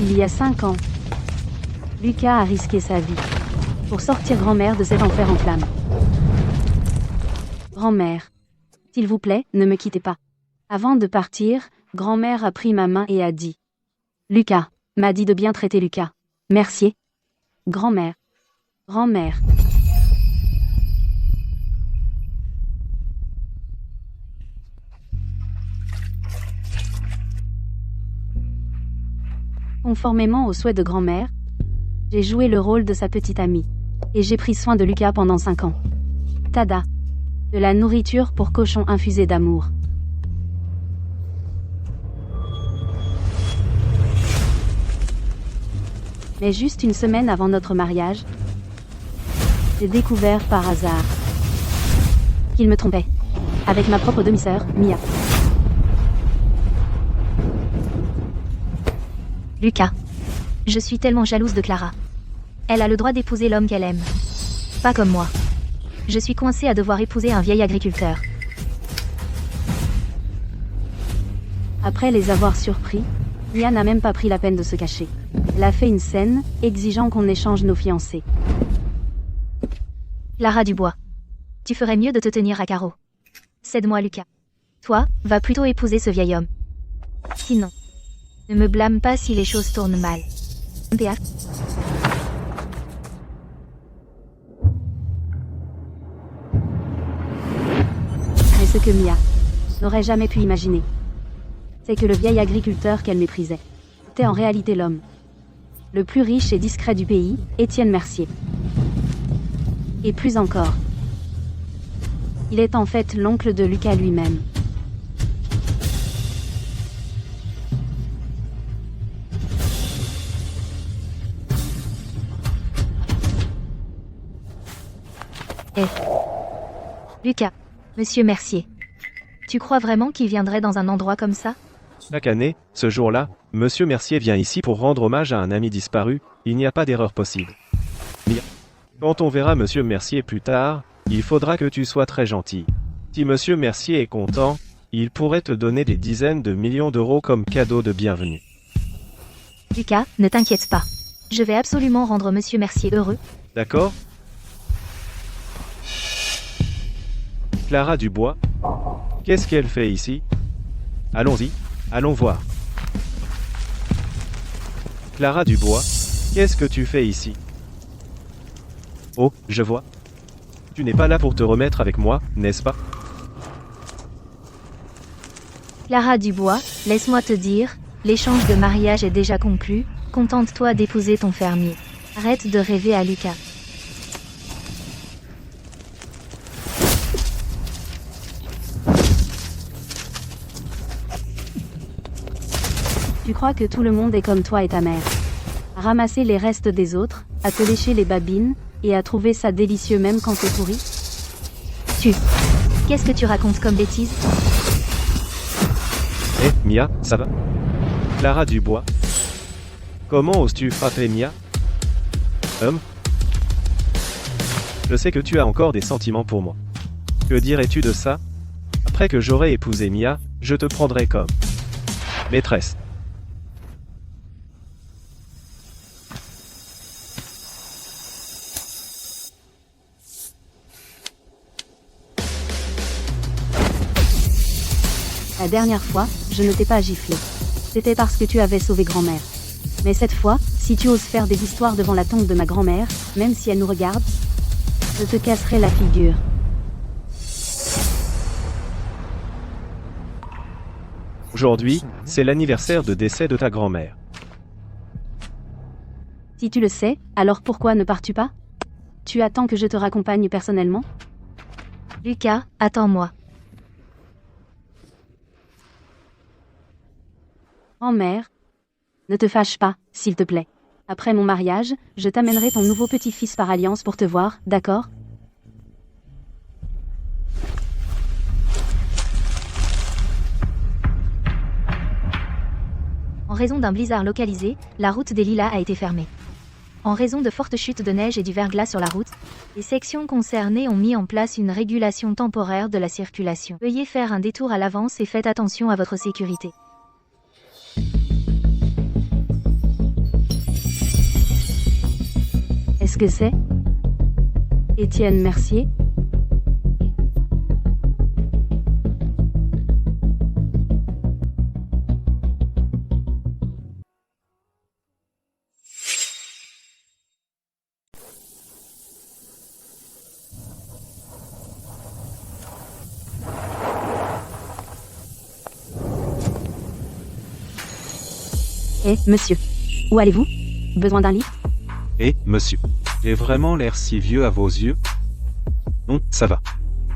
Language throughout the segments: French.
Il y a 5 ans, Lucas a risqué sa vie pour sortir grand-mère de cet enfer en flammes. Grand-mère, s'il vous plaît, ne me quittez pas. Avant de partir, grand-mère a pris ma main et a dit: Lucas, m'a dit de bien traiter Lucas. Merci. Grand-mère. Grand-mère. Conformément au souhait de grand-mère, j'ai joué le rôle de sa petite amie. Et j'ai pris soin de Lucas pendant 5 ans. Tada. De la nourriture pour cochons infusée d'amour. Mais juste une semaine avant notre mariage, j'ai découvert par hasard qu'il me trompait. Avec ma propre demi-sœur, Mia. Lucas. Je suis tellement jalouse de Clara. Elle a le droit d'épouser l'homme qu'elle aime. Pas comme moi. Je suis coincée à devoir épouser un vieil agriculteur. Après les avoir surpris, Mia n'a même pas pris la peine de se cacher. Elle a fait une scène, exigeant qu'on échange nos fiancés. Clara Dubois. Tu ferais mieux de te tenir à carreau. Cède-moi Lucas. Toi, va plutôt épouser ce vieil homme. Sinon, ne me blâme pas si les choses tournent mal. Théâtre. Mais ce que Mia n'aurait jamais pu imaginer, c'est que le vieil agriculteur qu'elle méprisait était en réalité l'homme le plus riche et discret du pays, Étienne Mercier. Et plus encore, il est en fait l'oncle de Lucas lui-même. Lucas. Monsieur Mercier. Tu crois vraiment qu'il viendrait dans un endroit comme ça? Chaque année, ce jour-là, Monsieur Mercier vient ici pour rendre hommage à un ami disparu, il n'y a pas d'erreur possible. Mia. Quand on verra Monsieur Mercier plus tard, il faudra que tu sois très gentil. Si Monsieur Mercier est content, il pourrait te donner des dizaines de millions d'euros comme cadeau de bienvenue. Lucas, ne t'inquiète pas. Je vais absolument rendre Monsieur Mercier heureux. D'accord? Clara Dubois? Qu'est-ce qu'elle fait ici? Allons-y, allons voir. Clara Dubois, qu'est-ce que tu fais ici? Oh, je vois. Tu n'es pas là pour te remettre avec moi, n'est-ce pas? Clara Dubois, laisse-moi te dire, l'échange de mariage est déjà conclu, contente-toi d'épouser ton fermier. Arrête de rêver à Lucas. Tu crois que tout le monde est comme toi et ta mère, à ramasser les restes des autres, à te lécher les babines, et à trouver ça délicieux même quand c'est pourri? Qu'est-ce que tu racontes comme bêtise? Eh, Mia, ça va? Clara Dubois? Comment oses-tu frapper Mia? Je sais que tu as encore des sentiments pour moi. Que dirais-tu de ça? Après que j'aurai épousé Mia, je te prendrai comme maîtresse. La dernière fois, je ne t'ai pas giflé. C'était parce que tu avais sauvé grand-mère. Mais cette fois, si tu oses faire des histoires devant la tombe de ma grand-mère, même si elle nous regarde, je te casserai la figure. Aujourd'hui, c'est l'anniversaire de décès de ta grand-mère. Si tu le sais, alors pourquoi ne pars-tu pas? Tu attends que je te raccompagne personnellement? Lucas, attends-moi. Grand-mère, ne te fâche pas, s'il te plaît. Après mon mariage, je t'amènerai ton nouveau petit-fils par alliance pour te voir, d'accord? En raison d'un blizzard localisé, la route des Lilas a été fermée. En raison de fortes chutes de neige et du verglas sur la route, les sections concernées ont mis en place une régulation temporaire de la circulation. Veuillez faire un détour à l'avance et faites attention à votre sécurité. que c'est? Étienne Mercier? Eh, monsieur. Où allez-vous? Besoin d'un lift? Eh, monsieur. J'ai vraiment l'air si vieux à vos yeux? Non, ça va.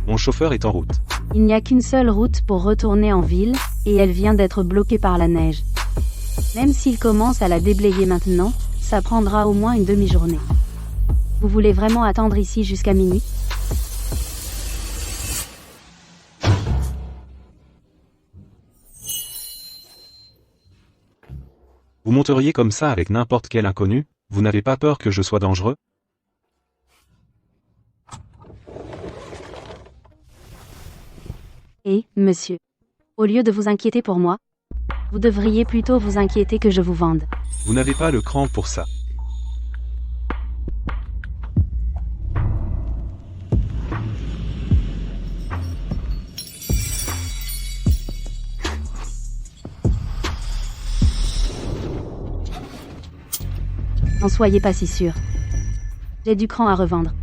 Mon chauffeur est en route. Il n'y a qu'une seule route pour retourner en ville, et elle vient d'être bloquée par la neige. Même s'il commence à la déblayer maintenant, ça prendra au moins une demi-journée. Vous voulez vraiment attendre ici jusqu'à minuit? Vous monteriez comme ça avec n'importe quel inconnu? Vous n'avez pas peur que je sois dangereux? Eh, monsieur. Au lieu de vous inquiéter pour moi, vous devriez plutôt vous inquiéter que je vous vende. Vous n'avez pas le cran pour ça. N'en soyez pas si sûr. J'ai du cran à revendre.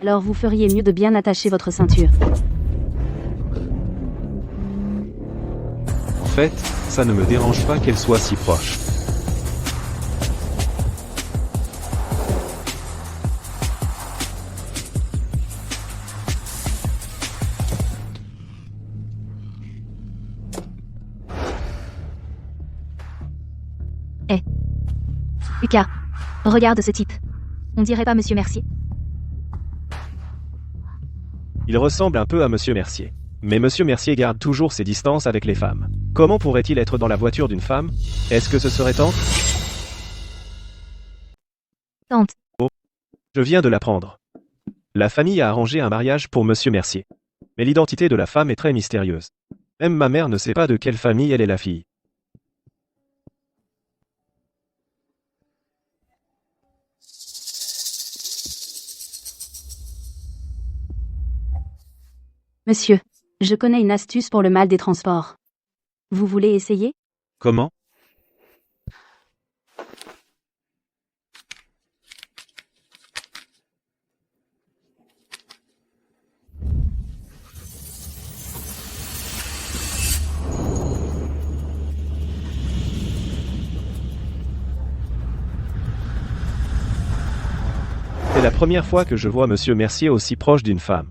Alors vous feriez mieux de bien attacher votre ceinture. En fait, ça ne me dérange pas qu'elle soit si proche. Lucas, regarde ce type. On dirait pas Monsieur Mercier. Il ressemble un peu à Monsieur Mercier. Mais Monsieur Mercier garde toujours ses distances avec les femmes. Comment pourrait-il être dans la voiture d'une femme? Est-ce que ce serait tante? Tante. Je viens de l'apprendre. La famille a arrangé un mariage pour Monsieur Mercier. Mais l'identité de la femme est très mystérieuse. Même ma mère ne sait pas de quelle famille elle est la fille. Monsieur, je connais une astuce pour le mal des transports. Vous voulez essayer? Comment? C'est la première fois que je vois Monsieur Mercier aussi proche d'une femme.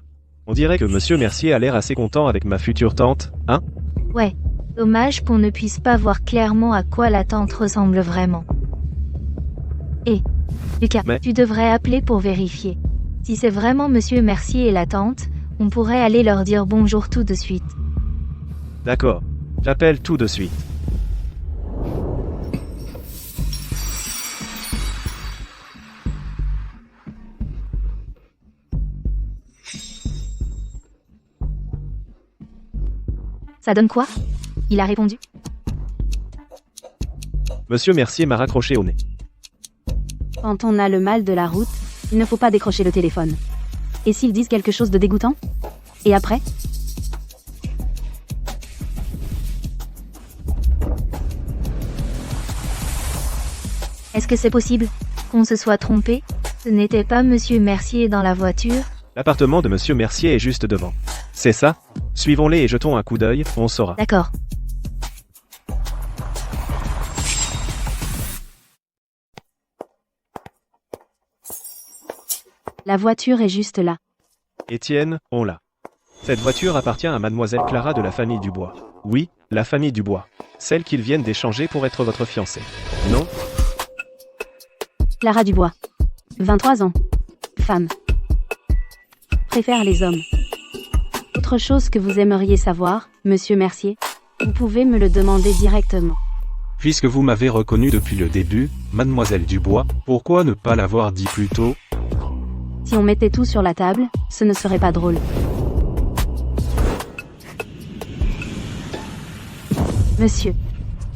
On dirait que Monsieur Mercier a l'air assez content avec ma future tante, hein? Ouais. Dommage qu'on ne puisse pas voir clairement à quoi la tante ressemble vraiment. Lucas, Mais- tu devrais appeler pour vérifier. Si c'est vraiment Monsieur Mercier et la tante, on pourrait aller leur dire bonjour tout de suite. D'accord. J'appelle tout de suite. Ça donne quoi? Il a répondu. Monsieur Mercier m'a raccroché au nez. Quand on a le mal de la route, il ne faut pas décrocher le téléphone. Et s'ils disent quelque chose de dégoûtant? Et après? Est-ce que c'est possible qu'on se soit trompé? Ce n'était pas Monsieur Mercier dans la voiture? L'appartement de Monsieur Mercier est juste devant. C'est ça? Suivons-les et jetons un coup d'œil, on saura. D'accord. La voiture est juste là. Étienne, on l'a. Cette voiture appartient à mademoiselle Clara de la famille Dubois. Oui, la famille Dubois. Celle qu'ils viennent d'échanger pour être votre fiancée. Non? Clara Dubois. 23 ans. Femme. Préfère les hommes. Autre chose que vous aimeriez savoir, Monsieur Mercier? Vous pouvez me le demander directement. Puisque vous m'avez reconnu depuis le début, mademoiselle Dubois, pourquoi ne pas l'avoir dit plus tôt? Si on mettait tout sur la table, ce ne serait pas drôle. Monsieur,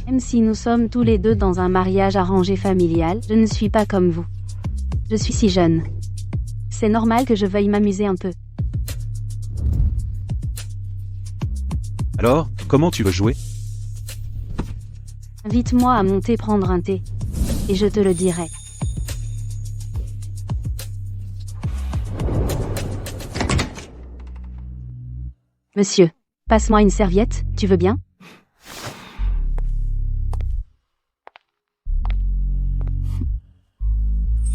même si nous sommes tous les deux dans un mariage arrangé familial, je ne suis pas comme vous. Je suis si jeune. C'est normal que je veuille m'amuser un peu. Alors, comment tu veux jouer? Invite-moi à monter prendre un thé. Et je te le dirai. Monsieur, passe-moi une serviette, tu veux bien?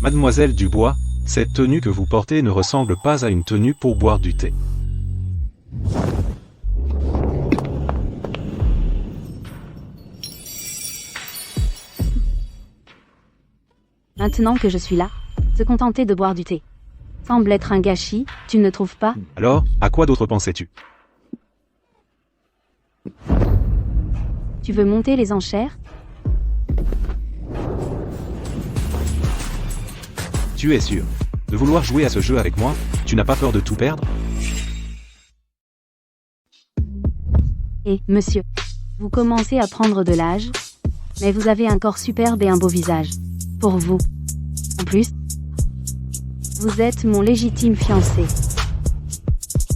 Mademoiselle Dubois, cette tenue que vous portez ne ressemble pas à une tenue pour boire du thé. Maintenant que je suis là, se contenter de boire du thé semble être un gâchis, tu ne trouves pas? Alors, à quoi d'autre pensais-tu? Tu veux monter les enchères? Tu es sûr de vouloir jouer à ce jeu avec moi? Tu n'as pas peur de tout perdre? Eh, monsieur, vous commencez à prendre de l'âge, mais vous avez un corps superbe et un beau visage. Pour vous. En plus, vous êtes mon légitime fiancé.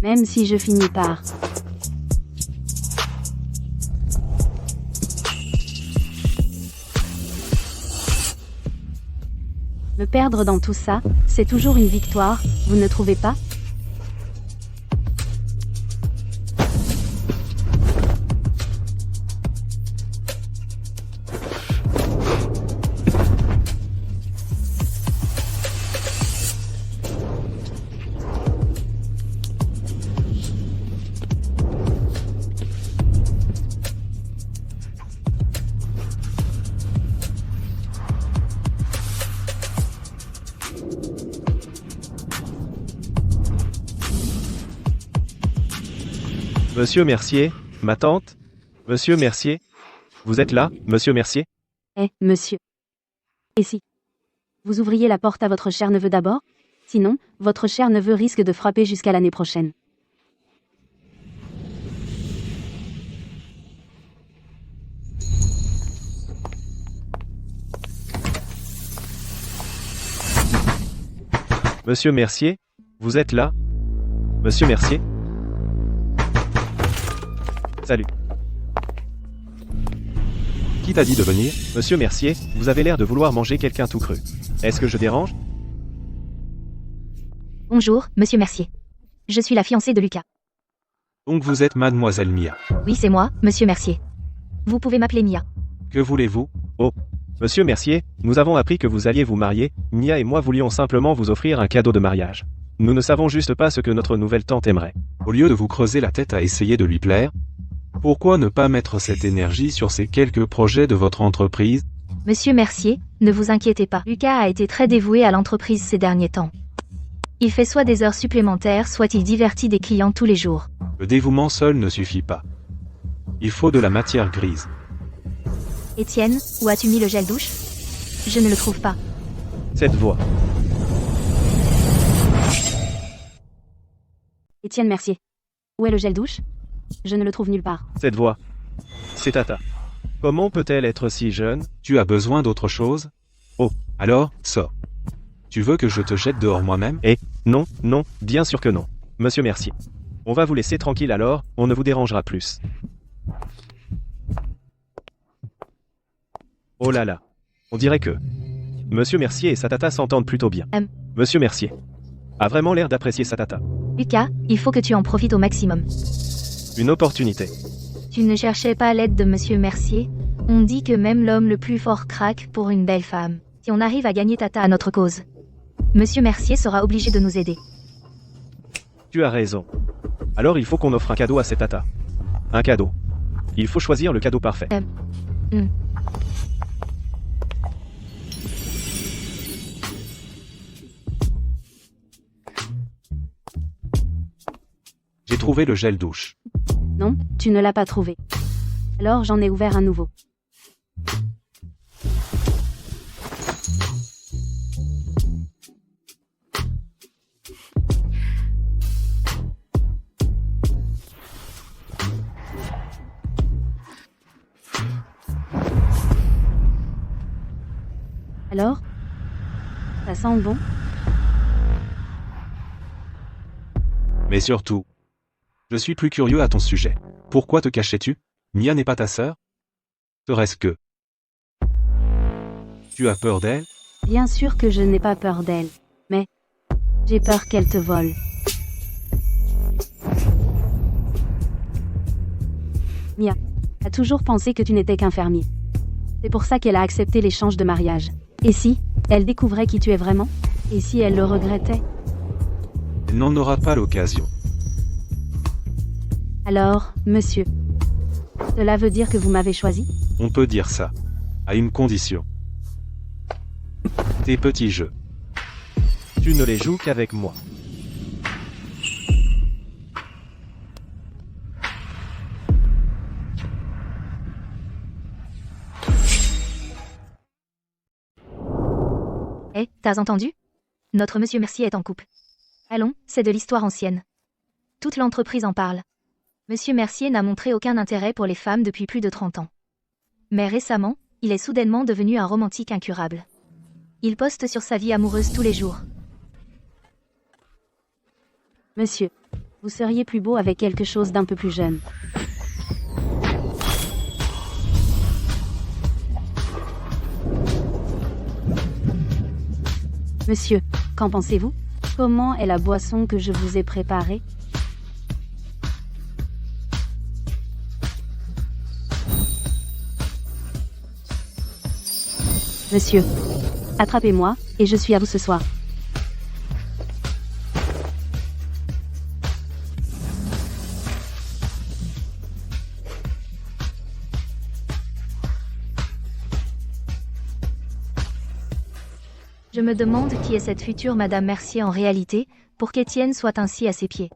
Même si je finis par... Me perdre dans tout ça, c'est toujours une victoire, vous ne trouvez pas? Monsieur Mercier, ma tante? Monsieur Mercier? Vous êtes là, monsieur Mercier? Eh, monsieur. Et si vous ouvriez la porte à votre cher neveu d'abord? Sinon, votre cher neveu risque de frapper jusqu'à l'année prochaine. Monsieur Mercier? Vous êtes là? Monsieur Mercier? Salut. Qui t'a dit de venir? Monsieur Mercier, vous avez l'air de vouloir manger quelqu'un tout cru. Est-ce que je dérange? Bonjour, monsieur Mercier. Je suis la fiancée de Lucas. Donc vous êtes mademoiselle Mia. Oui, c'est moi, monsieur Mercier. Vous pouvez m'appeler Mia. Que voulez-vous? Monsieur Mercier, nous avons appris que vous alliez vous marier, Mia et moi voulions simplement vous offrir un cadeau de mariage. Nous ne savons juste pas ce que notre nouvelle tante aimerait. Au lieu de vous creuser la tête à essayer de lui plaire, pourquoi ne pas mettre cette énergie sur ces quelques projets de votre entreprise? Monsieur Mercier, ne vous inquiétez pas. Lucas a été très dévoué à l'entreprise ces derniers temps. Il fait soit des heures supplémentaires, soit il divertit des clients tous les jours. Le dévouement seul ne suffit pas. Il faut de la matière grise. Étienne, où as-tu mis le gel douche? Je ne le trouve pas. Cette voix. Étienne Mercier. Où est le gel douche? Je ne le trouve nulle part. Cette voix. C'est Tata. Comment peut-elle être si jeune? Tu as besoin d'autre chose? Oh. Alors, sors. Tu veux que je te jette dehors moi-même? Non, non, bien sûr que non. Monsieur Mercier. On va vous laisser tranquille alors, on ne vous dérangera plus. Oh là là. On dirait que... Monsieur Mercier et sa tata s'entendent plutôt bien. Monsieur Mercier a vraiment l'air d'apprécier sa tata. Lucas, il faut que tu en profites au maximum. Une opportunité. Tu ne cherchais pas l'aide de monsieur Mercier? On dit que même l'homme le plus fort craque pour une belle femme. Si on arrive à gagner Tata à notre cause, monsieur Mercier sera obligé de nous aider. Tu as raison. Alors il faut qu'on offre un cadeau à cette tata. Un cadeau. Il faut choisir le cadeau parfait. J'ai trouvé le gel douche. Non, tu ne l'as pas trouvé. Alors j'en ai ouvert un nouveau. Alors, Ça sent bon? Mais surtout, je suis plus curieux à ton sujet. Pourquoi te cachais-tu? Mia n'est pas ta sœur? Serait-ce que tu as peur d'elle? Bien sûr que je n'ai pas peur d'elle. Mais j'ai peur qu'elle te vole. Mia a toujours pensé que tu n'étais qu'un fermier. C'est pour ça qu'elle a accepté l'échange de mariage. Et si elle découvrait qui tu es vraiment? Et si elle le regrettait? Elle n'en aura pas l'occasion. Alors, monsieur, cela veut dire que vous m'avez choisi? On peut dire ça. À une condition. Tes petits jeux. Tu ne les joues qu'avec moi. Eh, t'as entendu? Notre monsieur Mercier est en couple. Allons, c'est de l'histoire ancienne. Toute l'entreprise en parle. Monsieur Mercier n'a montré aucun intérêt pour les femmes depuis plus de 30 ans. Mais récemment, il est soudainement devenu un romantique incurable. Il poste sur sa vie amoureuse tous les jours. Monsieur, vous seriez plus beau avec quelque chose d'un peu plus jeune. Monsieur, qu'en pensez-vous? Comment est la boisson que je vous ai préparée? Monsieur, attrapez-moi, et je suis à vous ce soir. Je me demande qui est cette future Madame Mercier en réalité, pour qu'Étienne soit ainsi à ses pieds.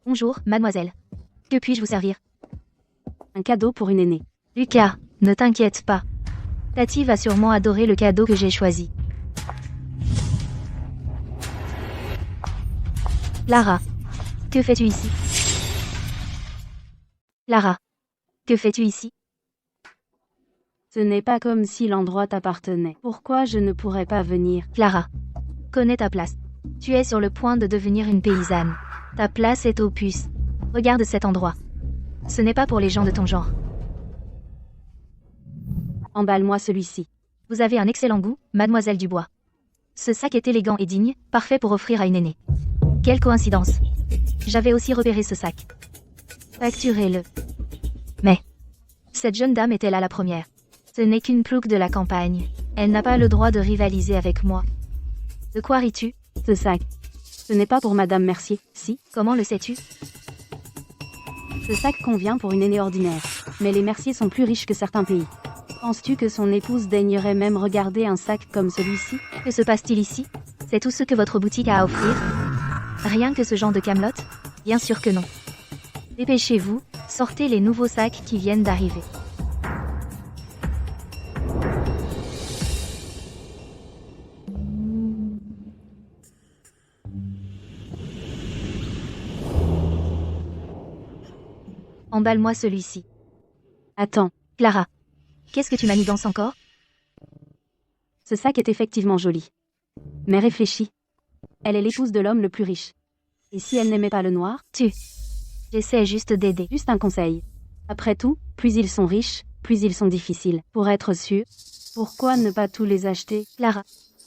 Bonjour, mademoiselle. Que puis-je vous servir? Un cadeau pour une aînée. Lucas, ne t'inquiète pas. Tati va sûrement adorer le cadeau que j'ai choisi. Lara, que fais-tu ici? Lara, que fais-tu ici? Ce n'est pas comme si l'endroit t'appartenait. Pourquoi je ne pourrais pas venir? Clara, connais ta place. Tu es sur le point de devenir une paysanne. Ta place est au puces. Regarde cet endroit. Ce n'est pas pour les gens de ton genre. Emballe-moi celui-ci. Vous avez un excellent goût, mademoiselle Dubois. Ce sac est élégant et digne, parfait pour offrir à une aînée. Quelle coïncidence. J'avais aussi repéré ce sac. Facturez-le. Mais cette jeune dame était là la première. Ce n'est qu'une plouque de la campagne. Elle n'a pas le droit de rivaliser avec moi. De quoi ris-tu? Ce sac. Ce n'est pas pour Madame Mercier, si? Comment le sais-tu? Ce sac convient pour une aînée ordinaire. Mais les Merciers sont plus riches que certains pays. Penses-tu que son épouse daignerait même regarder un sac comme celui-ci? Que se passe-t-il ici? C'est tout ce que votre boutique a à offrir? Rien que ce genre de camelote? Bien sûr que non. Dépêchez-vous, sortez les nouveaux sacs qui viennent d'arriver. Emballe-moi celui-ci. Attends, Clara, qu'est-ce que tu manigances encore? ce sac est effectivement joli. Mais réfléchis. Elle est l'épouse de l'homme le plus riche. Et si elle n'aimait pas le noir? J'essaie juste d'aider. Juste un conseil. Après tout, plus ils sont riches, plus ils sont difficiles. Pour être sûr, pourquoi ne pas tous les acheter? Clara,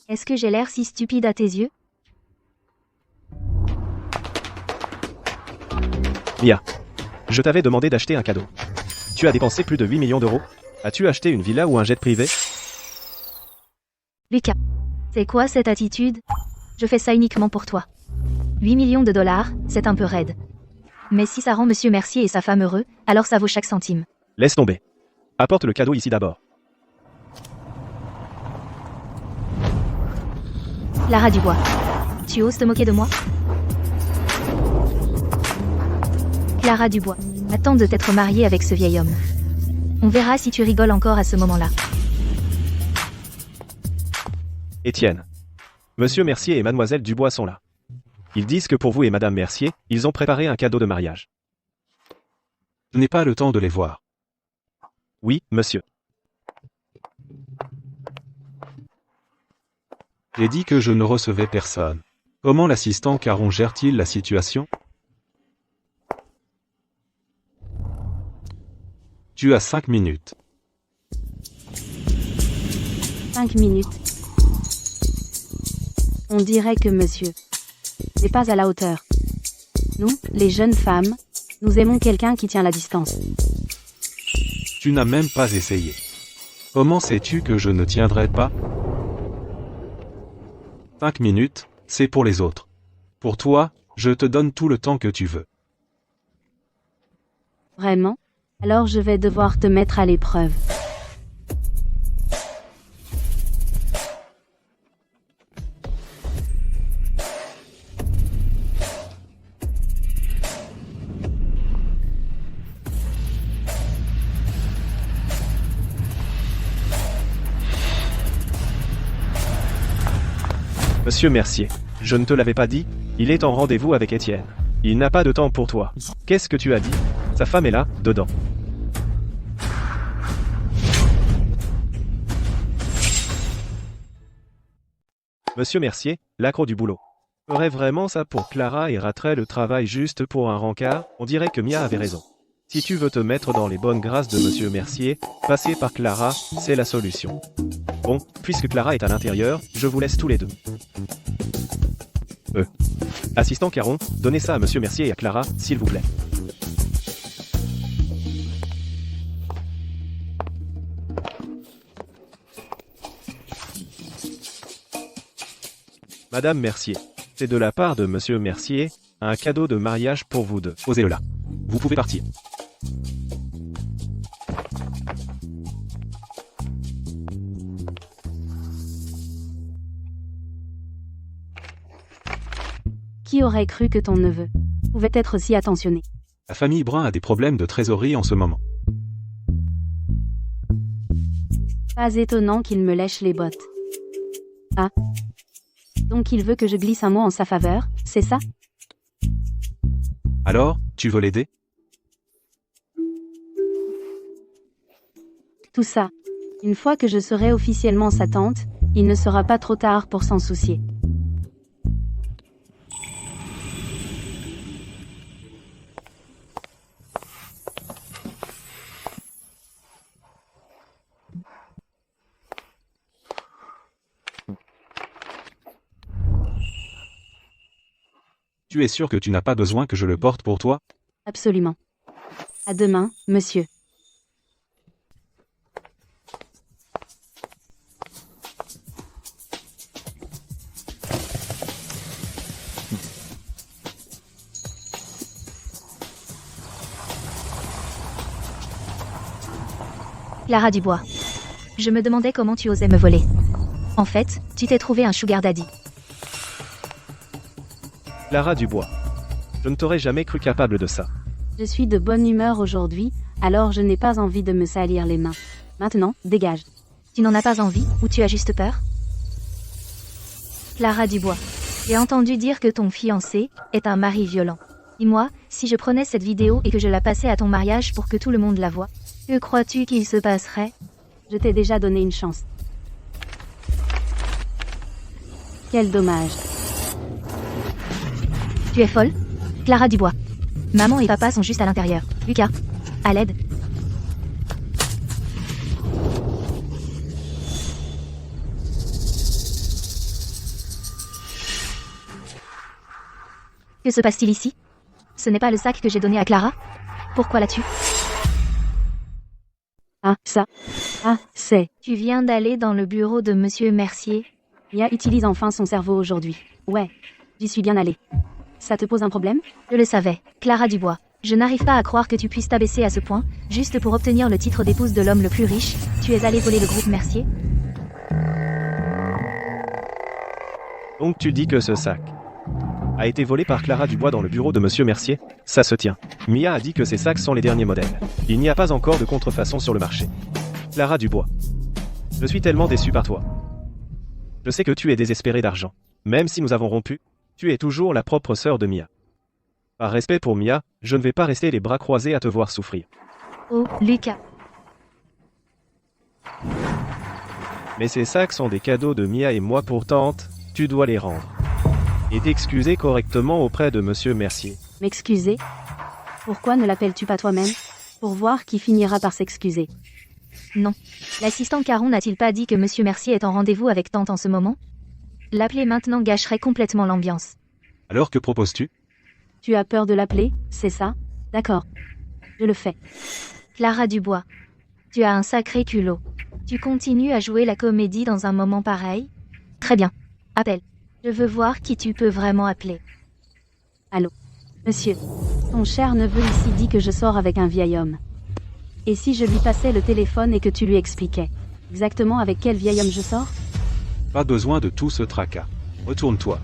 est-ce que j'ai l'air si stupide à tes yeux? Mia, je t'avais demandé d'acheter un cadeau. Tu as dépensé plus de 8 millions d'euros. As-tu acheté une villa ou un jet privé? Lucas, c'est quoi cette attitude? Je fais ça uniquement pour toi. 8 millions de dollars, c'est un peu raide. Mais si ça rend Monsieur Mercier et sa femme heureux, alors ça vaut chaque centime. Laisse tomber. Apporte le cadeau ici d'abord. Lara Dubois, tu oses te moquer de moi? Clara Dubois, attends de t'être mariée avec ce vieil homme. On verra si tu rigoles encore à ce moment-là. Étienne. Monsieur Mercier et Mademoiselle Dubois sont là. Ils disent que pour vous et Madame Mercier, ils ont préparé un cadeau de mariage. Je n'ai pas le temps de les voir. Oui, monsieur. J'ai dit que je ne recevais personne. Comment l'assistant Caron gère-t-il la situation? Tu as 5 minutes. 5 minutes. On dirait que monsieur n'est pas à la hauteur. Nous, les jeunes femmes, nous aimons quelqu'un qui tient la distance. Tu n'as même pas essayé. Comment sais-tu que je ne tiendrai pas? 5 minutes, c'est pour les autres. Pour toi, je te donne tout le temps que tu veux. Vraiment? Alors je vais devoir te mettre à l'épreuve. Monsieur Mercier, je ne te l'avais pas dit, il est en rendez-vous avec Étienne. Il n'a pas de temps pour toi. Qu'est-ce que tu as dit? Sa femme est là, dedans. Monsieur Mercier, l'accro du boulot. Ferait vraiment ça pour Clara et raterait le travail juste pour un rencard? On dirait que Mia avait raison. Si tu veux te mettre dans les bonnes grâces de Monsieur Mercier, passer par Clara, c'est la solution. Bon, puisque Clara est à l'intérieur, je vous laisse tous les deux. Assistant Caron, donnez ça à Monsieur Mercier et à Clara, s'il vous plaît. Madame Mercier, c'est de la part de Monsieur Mercier, un cadeau de mariage pour vous deux. Posez-le là. Vous pouvez partir. Qui aurait cru que ton neveu pouvait être si attentionné? La famille Brun a des problèmes de trésorerie en ce moment. Pas étonnant qu'il me lèche les bottes. Ah. Donc il veut que je glisse un mot en sa faveur, c'est ça? Alors, tu veux l'aider? Tout ça. Une fois que je serai officiellement sa tante, il ne sera pas trop tard pour s'en soucier. Tu es sûr que tu n'as pas besoin que je le porte pour toi? Absolument. À demain, monsieur. Clara Dubois. Je me demandais comment tu osais me voler. En fait, tu t'es trouvé un sugar daddy. Clara Dubois. Je ne t'aurais jamais cru capable de ça. Je suis de bonne humeur aujourd'hui, alors je n'ai pas envie de me salir les mains. Maintenant, dégage. Tu n'en as pas envie, ou tu as juste peur? Clara Dubois. J'ai entendu dire que ton fiancé est un mari violent. Dis-moi, si je prenais cette vidéo et que je la passais à ton mariage pour que tout le monde la voie, que crois-tu qu'il se passerait? Je t'ai déjà donné une chance. Quel dommage. Tu es folle? Clara Dubois. Maman et papa sont juste à l'intérieur. Lucas. À l'aide. Que se passe-t-il ici? Ce n'est pas le sac que j'ai donné à Clara? Pourquoi l'as-tu? Ah, ça. Ah, c'est. Tu viens d'aller dans le bureau de Monsieur Mercier. Mia utilise enfin son cerveau aujourd'hui. Ouais. J'y suis bien allée. Ça te pose un problème? Je le savais. Clara Dubois. Je n'arrive pas à croire que tu puisses t'abaisser à ce point, juste pour obtenir le titre d'épouse de l'homme le plus riche. Tu es allé voler le groupe Mercier? Donc tu dis que ce sac a été volé par Clara Dubois dans le bureau de Monsieur Mercier? Ça se tient. Mia a dit que ces sacs sont les derniers modèles. Il n'y a pas encore de contrefaçon sur le marché. Clara Dubois. Je suis tellement déçu par toi. Je sais que tu es désespéré d'argent. Même si nous avons rompu, tu es toujours la propre sœur de Mia. Par respect pour Mia, je ne vais pas rester les bras croisés à te voir souffrir. Oh, Lucas. Mais ces sacs sont des cadeaux de Mia et moi pour tante, tu dois les rendre. Et t'excuser correctement auprès de monsieur Mercier. M'excuser? Pourquoi ne l'appelles-tu pas toi-même? Pour voir qui finira par s'excuser. Non. L'assistant Caron n'a-t-il pas dit que monsieur Mercier est en rendez-vous avec tante en ce moment? L'appeler maintenant gâcherait complètement l'ambiance. Alors que proposes-tu? Tu as peur de l'appeler, c'est ça? D'accord. Je le fais. Clara Dubois. Tu as un sacré culot. Tu continues à jouer la comédie dans un moment pareil? Très bien. Appelle. Je veux voir qui tu peux vraiment appeler. Allô? Monsieur. Ton cher neveu ici dit que je sors avec un vieil homme. Et si je lui passais le téléphone et que tu lui expliquais exactement avec quel vieil homme je sors? Pas besoin de tout ce tracas. Retourne-toi.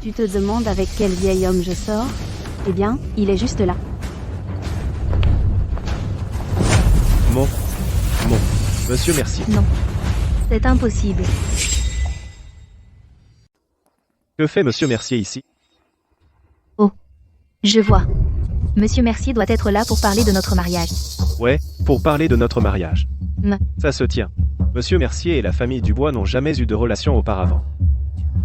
Tu te demandes avec quel vieil homme je sors? Eh bien, il est juste là. Mon. Monsieur Mercier. Non. C'est impossible. Que fait monsieur Mercier ici? Je vois. Monsieur Mercier doit être là pour parler de notre mariage. Ouais, pour parler de notre mariage. M. Ça se tient. Monsieur Mercier et la famille Dubois n'ont jamais eu de relation auparavant.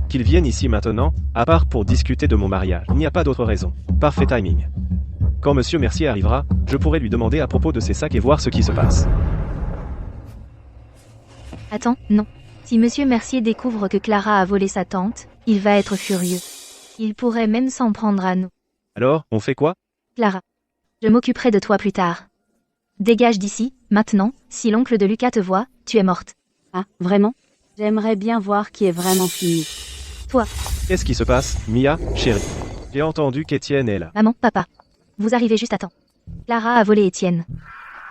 Qu'ils viennent ici maintenant, à part pour discuter de mon mariage. Il n'y a pas d'autre raison. Parfait timing. Quand monsieur Mercier arrivera, je pourrai lui demander à propos de ses sacs et voir ce qui se passe. Attends, non. Si monsieur Mercier découvre que Clara a volé sa tante, il va être furieux. Il pourrait même s'en prendre à nous. Alors, on fait quoi? Clara. Je m'occuperai de toi plus tard. Dégage d'ici, maintenant, si l'oncle de Lucas te voit, tu es morte. Ah, vraiment? J'aimerais bien voir qui est vraiment fini. Toi. Qu'est-ce qui se passe, Mia, chérie? J'ai entendu qu'Étienne est là. Maman, papa. Vous arrivez juste à temps. Clara a volé Étienne.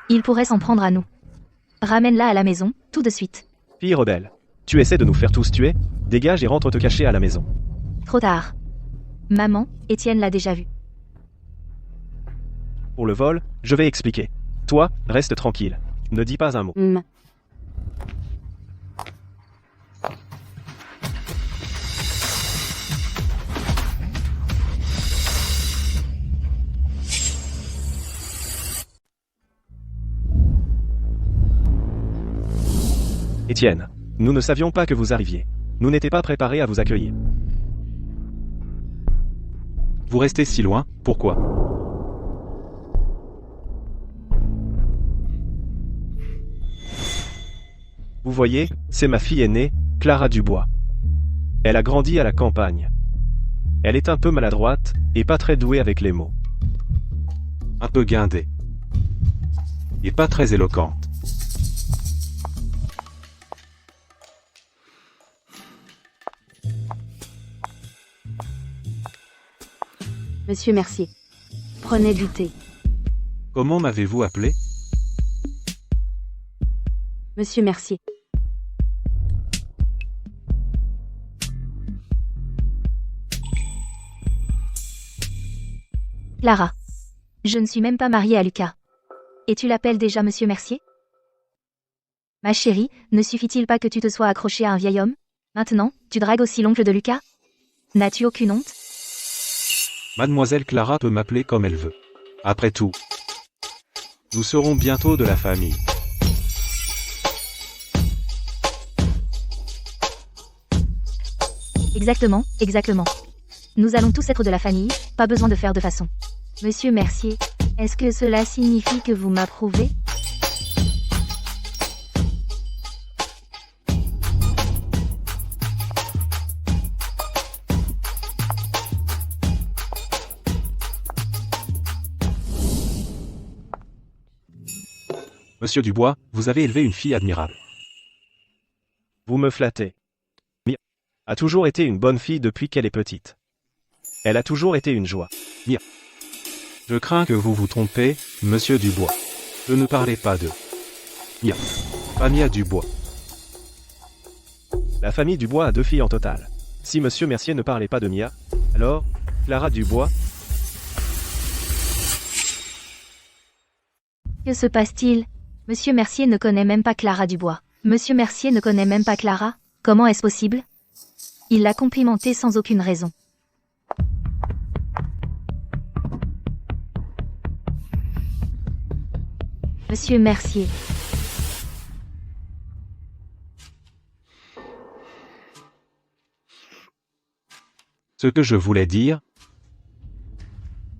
Il pourrait s'en prendre à nous. Ramène-la à la maison, tout de suite. Fille rebelle. Tu essaies de nous faire tous tuer? Dégage et rentre te cacher à la maison. Trop tard. Maman, Étienne l'a déjà vu. Pour le vol, je vais expliquer. Toi, reste tranquille. Ne dis pas un mot. Étienne, nous ne savions pas que vous arriviez. Nous n'étions pas préparés à vous accueillir. Vous restez si loin, pourquoi? Vous voyez, c'est ma fille aînée, Clara Dubois. Elle a grandi à la campagne. Elle est un peu maladroite, et pas très douée avec les mots. Un peu guindée. Et pas très éloquente. Monsieur Mercier. Prenez du thé. Comment m'avez-vous appelé? Monsieur Mercier. Clara. Je ne suis même pas mariée à Lucas. Et tu l'appelles déjà monsieur Mercier? Ma chérie, ne suffit-il pas que tu te sois accrochée à un vieil homme? Maintenant, tu dragues aussi l'oncle de Lucas? N'as-tu aucune honte? Mademoiselle Clara peut m'appeler comme elle veut. Après tout, nous serons bientôt de la famille. Exactement, exactement. Nous allons tous être de la famille, pas besoin de faire de façon. Monsieur Mercier, est-ce que cela signifie que vous m'approuvez? Monsieur Dubois, vous avez élevé une fille admirable. Vous me flattez. Mia a toujours été une bonne fille depuis qu'elle est petite. Elle a toujours été une joie. Mia. Je crains que vous vous trompez, monsieur Dubois. Je ne parlais pas de Mia. Pas Mia Dubois. La famille Dubois a 2 filles en total. Si monsieur Mercier ne parlait pas de Mia, alors, Clara Dubois? Que se passe-t-il? Monsieur Mercier ne connaît même pas Clara Dubois. Monsieur Mercier ne connaît même pas Clara? Comment est-ce possible? Il l'a complimentée sans aucune raison. Monsieur Mercier. Ce que je voulais dire,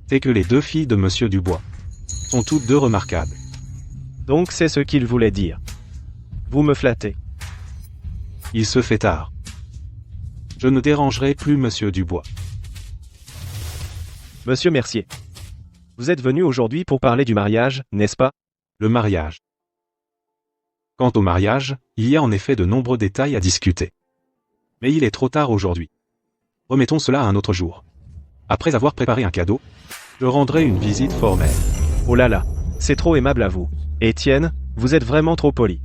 c'est que les deux filles de Monsieur Dubois sont toutes deux remarquables. Donc c'est ce qu'il voulait dire. Vous me flattez. Il se fait tard. Je ne dérangerai plus Monsieur Dubois. Monsieur Mercier. Vous êtes venu aujourd'hui pour parler du mariage, n'est-ce pas? Le mariage. Quant au mariage, il y a en effet de nombreux détails à discuter. Mais il est trop tard aujourd'hui. Remettons cela à un autre jour. Après avoir préparé un cadeau, je rendrai une visite formelle. Oh là là, c'est trop aimable à vous. Étienne, vous êtes vraiment trop poli.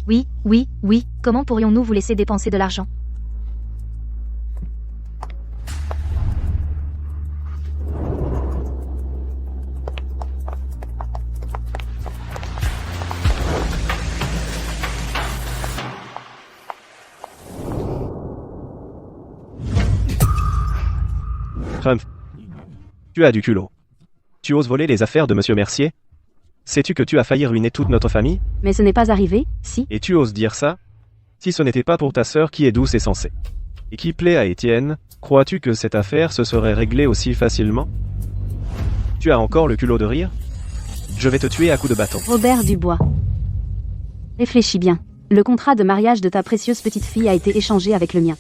Oui, oui, oui, comment pourrions-nous vous laisser dépenser de l'argent? Rumpf. Tu as du culot. Tu oses voler les affaires de Monsieur Mercier? Sais-tu que tu as failli ruiner toute notre famille? Mais ce n'est pas arrivé, si? Et tu oses dire ça? Si ce n'était pas pour ta sœur qui est douce et sensée, et qui plaît à Étienne, crois-tu que cette affaire se serait réglée aussi facilement? Tu as encore le culot de rire? Je vais te tuer à coups de bâton. Robert Dubois. Réfléchis bien. Le contrat de mariage de ta précieuse petite fille a été échangé avec le mien.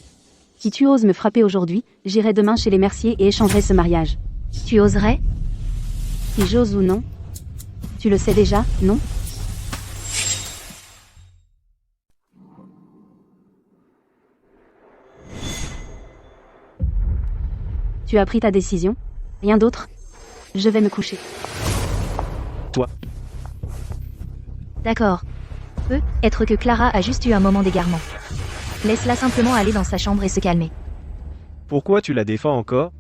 Si tu oses me frapper aujourd'hui, j'irai demain chez les Mercier et échangerai ce mariage. Tu oserais? Si j'ose ou non? Tu le sais déjà, non? Tu as pris ta décision? Rien d'autre? Je vais me coucher. Toi. D'accord. Peut être que Clara a juste eu un moment d'égarement. Laisse-la simplement aller dans sa chambre et se calmer. Pourquoi tu la défends encore?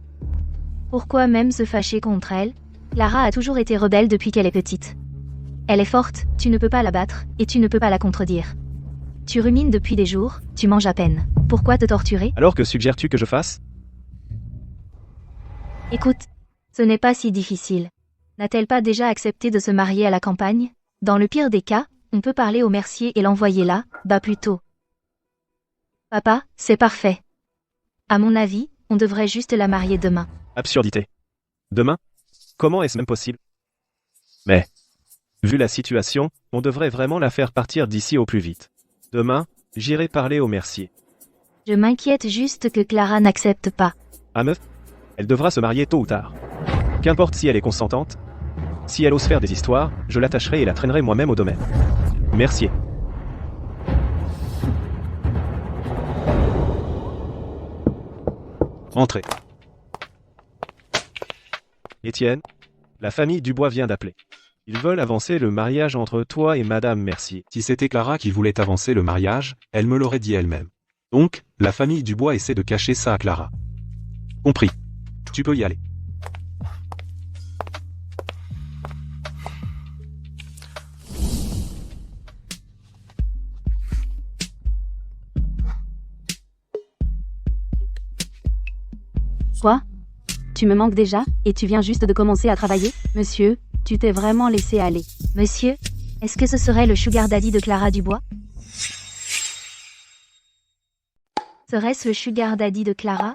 Pourquoi même se fâcher contre elle? Clara a toujours été rebelle depuis qu'elle est petite. Elle est forte, tu ne peux pas la battre, et tu ne peux pas la contredire. Tu rumines depuis des jours, tu manges à peine. Pourquoi te torturer? Alors que suggères-tu que je fasse? Écoute, ce n'est pas si difficile. N'a-t-elle pas déjà accepté de se marier à la campagne? Dans le pire des cas, on peut parler au Mercier et l'envoyer là, bas plus tôt. Papa, c'est parfait. À mon avis, on devrait juste la marier demain. Absurdité. Demain? Comment est-ce même possible? Mais, vu la situation, on devrait vraiment la faire partir d'ici au plus vite. Demain, j'irai parler au Mercier. Je m'inquiète juste que Clara n'accepte pas. Ah meuf? Elle devra se marier tôt ou tard. Qu'importe si elle est consentante. Si elle ose faire des histoires, je l'attacherai et la traînerai moi-même au domaine. Mercier. Entrez. Étienne, la famille Dubois vient d'appeler. Ils veulent avancer le mariage entre toi et Madame Mercier. Si c'était Clara qui voulait avancer le mariage, elle me l'aurait dit elle-même. Donc, la famille Dubois essaie de cacher ça à Clara. Compris. Tu peux y aller. Quoi? Tu me manques déjà, et tu viens juste de commencer à travailler? Monsieur, tu t'es vraiment laissé aller. Monsieur, est-ce que ce serait le sugar daddy de Clara Dubois? Serait-ce le sugar daddy de Clara?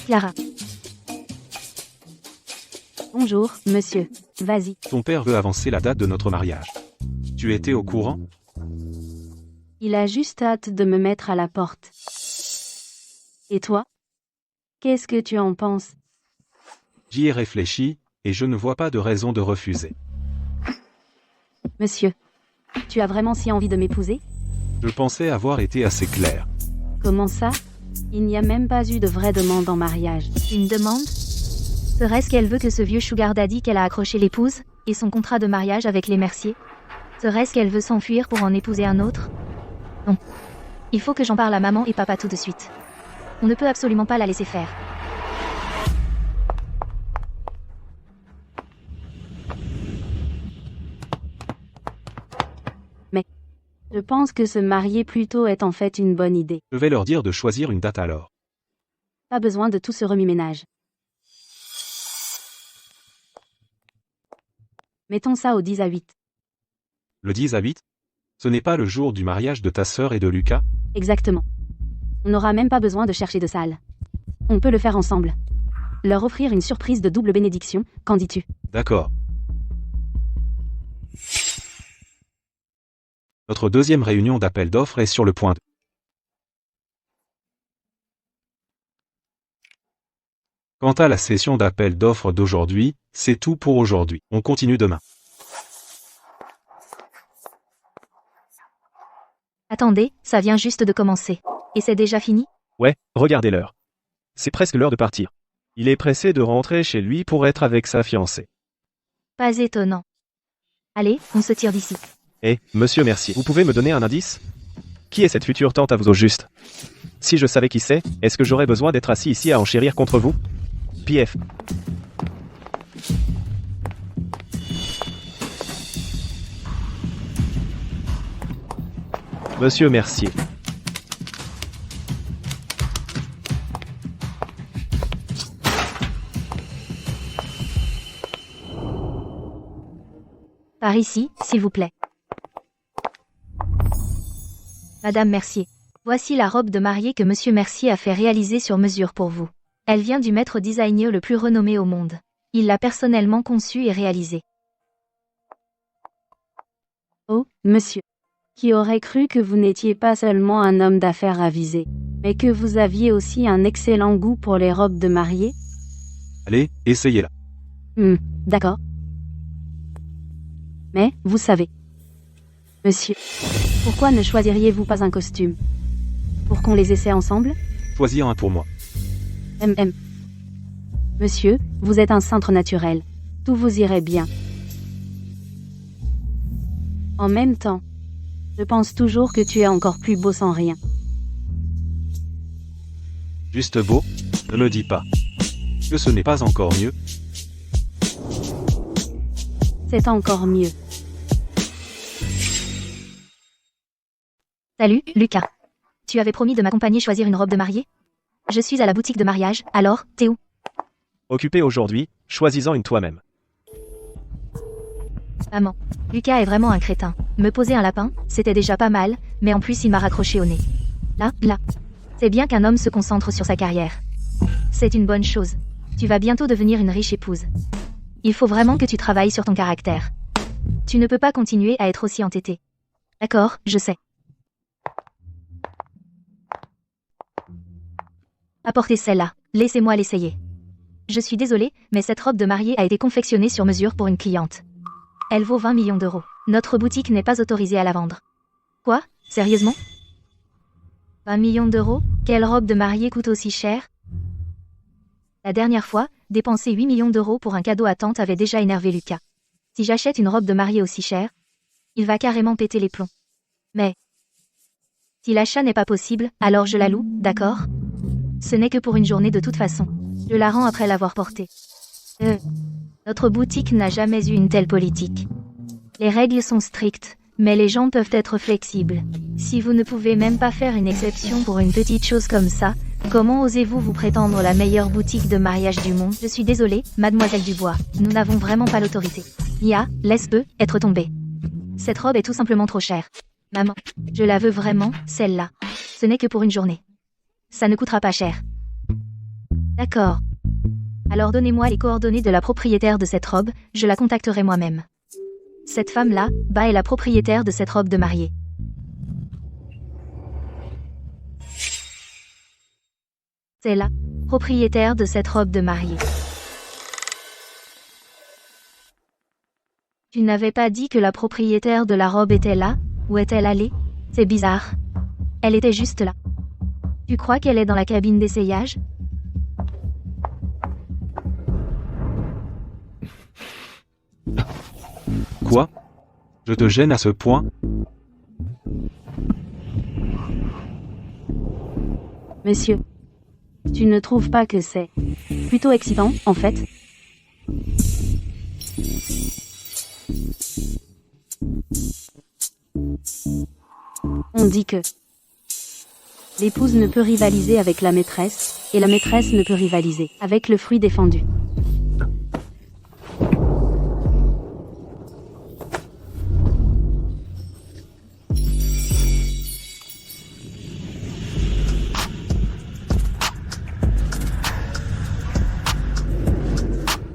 Clara. Bonjour, monsieur. Vas-y. Ton père veut avancer la date de notre mariage. Tu étais au courant? Il a juste hâte de me mettre à la porte. Et toi? Qu'est-ce que tu en penses? J'y ai réfléchi, et je ne vois pas de raison de refuser. Monsieur, tu as vraiment si envie de m'épouser? Je pensais avoir été assez clair. Comment ça? Il n'y a même pas eu de vraie demande en mariage. Une demande? Serait-ce qu'elle veut que ce vieux sugar daddy qu'elle a accroché l'épouse, et son contrat de mariage avec les Mercier? Serait-ce qu'elle veut s'enfuir pour en épouser un autre? Non. Il faut que j'en parle à maman et papa tout de suite. On ne peut absolument pas la laisser faire. Je pense que se marier plus tôt est en fait une bonne idée. Je vais leur dire de choisir une date alors. Pas besoin de tout ce remue-ménage. Mettons ça au 10 à 8. Le 10 à 8? Ce n'est pas le jour du mariage de ta sœur et de Lucas? Exactement. On n'aura même pas besoin de chercher de salle. On peut le faire ensemble. Leur offrir une surprise de double bénédiction, qu'en dis-tu? D'accord. Notre deuxième réunion d'appel d'offres est sur le point de... Quant à la session d'appel d'offres d'aujourd'hui, c'est tout pour aujourd'hui. On continue demain. Attendez, ça vient juste de commencer. Et c'est déjà fini? Ouais, regardez l'heure. C'est presque l'heure de partir. Il est pressé de rentrer chez lui pour être avec sa fiancée. Pas étonnant. Allez, on se tire d'ici. Eh, monsieur Mercier, vous pouvez me donner un indice? Qui est cette future tante à vous au juste? Si je savais qui c'est, est-ce que j'aurais besoin d'être assis ici à enchérir contre vous? PF. Monsieur Mercier. Par ici, s'il vous plaît. Madame Mercier. Voici la robe de mariée que Monsieur Mercier a fait réaliser sur mesure pour vous. Elle vient du maître designer le plus renommé au monde. Il l'a personnellement conçue et réalisée. Oh, monsieur. Qui aurait cru que vous n'étiez pas seulement un homme d'affaires avisé, mais que vous aviez aussi un excellent goût pour les robes de mariée? Allez, essayez-la. D'accord. Mais, vous savez. Monsieur, pourquoi ne choisiriez-vous pas un costume? Pour qu'on les essaie ensemble? Choisis un pour moi. Monsieur, vous êtes un cintre naturel. Tout vous irait bien. En même temps, je pense toujours que tu es encore plus beau sans rien. Juste beau? Ne me dis pas. Que ce n'est pas encore mieux? C'est encore mieux. Salut, Lucas. Tu avais promis de m'accompagner choisir une robe de mariée? Je suis à la boutique de mariage, alors, t'es où? Occupé aujourd'hui, choisis-en une toi-même. Maman. Lucas est vraiment un crétin. Me poser un lapin, c'était déjà pas mal, mais en plus il m'a raccroché au nez. Là. C'est bien qu'un homme se concentre sur sa carrière. C'est une bonne chose. Tu vas bientôt devenir une riche épouse. Il faut vraiment que tu travailles sur ton caractère. Tu ne peux pas continuer à être aussi entêté. D'accord, je sais. Apportez celle-là, laissez-moi l'essayer. Je suis désolée, mais cette robe de mariée a été confectionnée sur mesure pour une cliente. Elle vaut 20 millions d'euros. Notre boutique n'est pas autorisée à la vendre. Quoi? Sérieusement? 20 millions d'euros? Quelle robe de mariée coûte aussi cher? La dernière fois, dépenser 8 millions d'euros pour un cadeau à tante avait déjà énervé Lucas. Si j'achète une robe de mariée aussi chère, il va carrément péter les plombs. Mais si l'achat n'est pas possible, alors je la loue, d'accord? Ce n'est que pour une journée de toute façon. Je la rends après l'avoir portée. Notre boutique n'a jamais eu une telle politique. Les règles sont strictes, mais les gens peuvent être flexibles. Si vous ne pouvez même pas faire une exception pour une petite chose comme ça, comment osez-vous vous prétendre la meilleure boutique de mariage du monde? Je suis désolée, mademoiselle Dubois, nous n'avons vraiment pas l'autorité. Mia, laisse-le être tombée. Cette robe est tout simplement trop chère. Maman, je la veux vraiment, celle-là. Ce n'est que pour une journée. Ça ne coûtera pas cher. D'accord. Alors donnez-moi les coordonnées de la propriétaire de cette robe, je la contacterai moi-même. Cette femme-là, est la propriétaire de cette robe de mariée. C'est la propriétaire de cette robe de mariée. Tu n'avais pas dit que la propriétaire de la robe était là? Où est-elle allée? C'est bizarre. Elle était juste là. Tu crois qu'elle est dans la cabine d'essayage? Quoi? Je te gêne à ce point? Monsieur, tu ne trouves pas que c'est plutôt excitant, en fait? On dit que l'épouse ne peut rivaliser avec la maîtresse, et la maîtresse ne peut rivaliser avec le fruit défendu.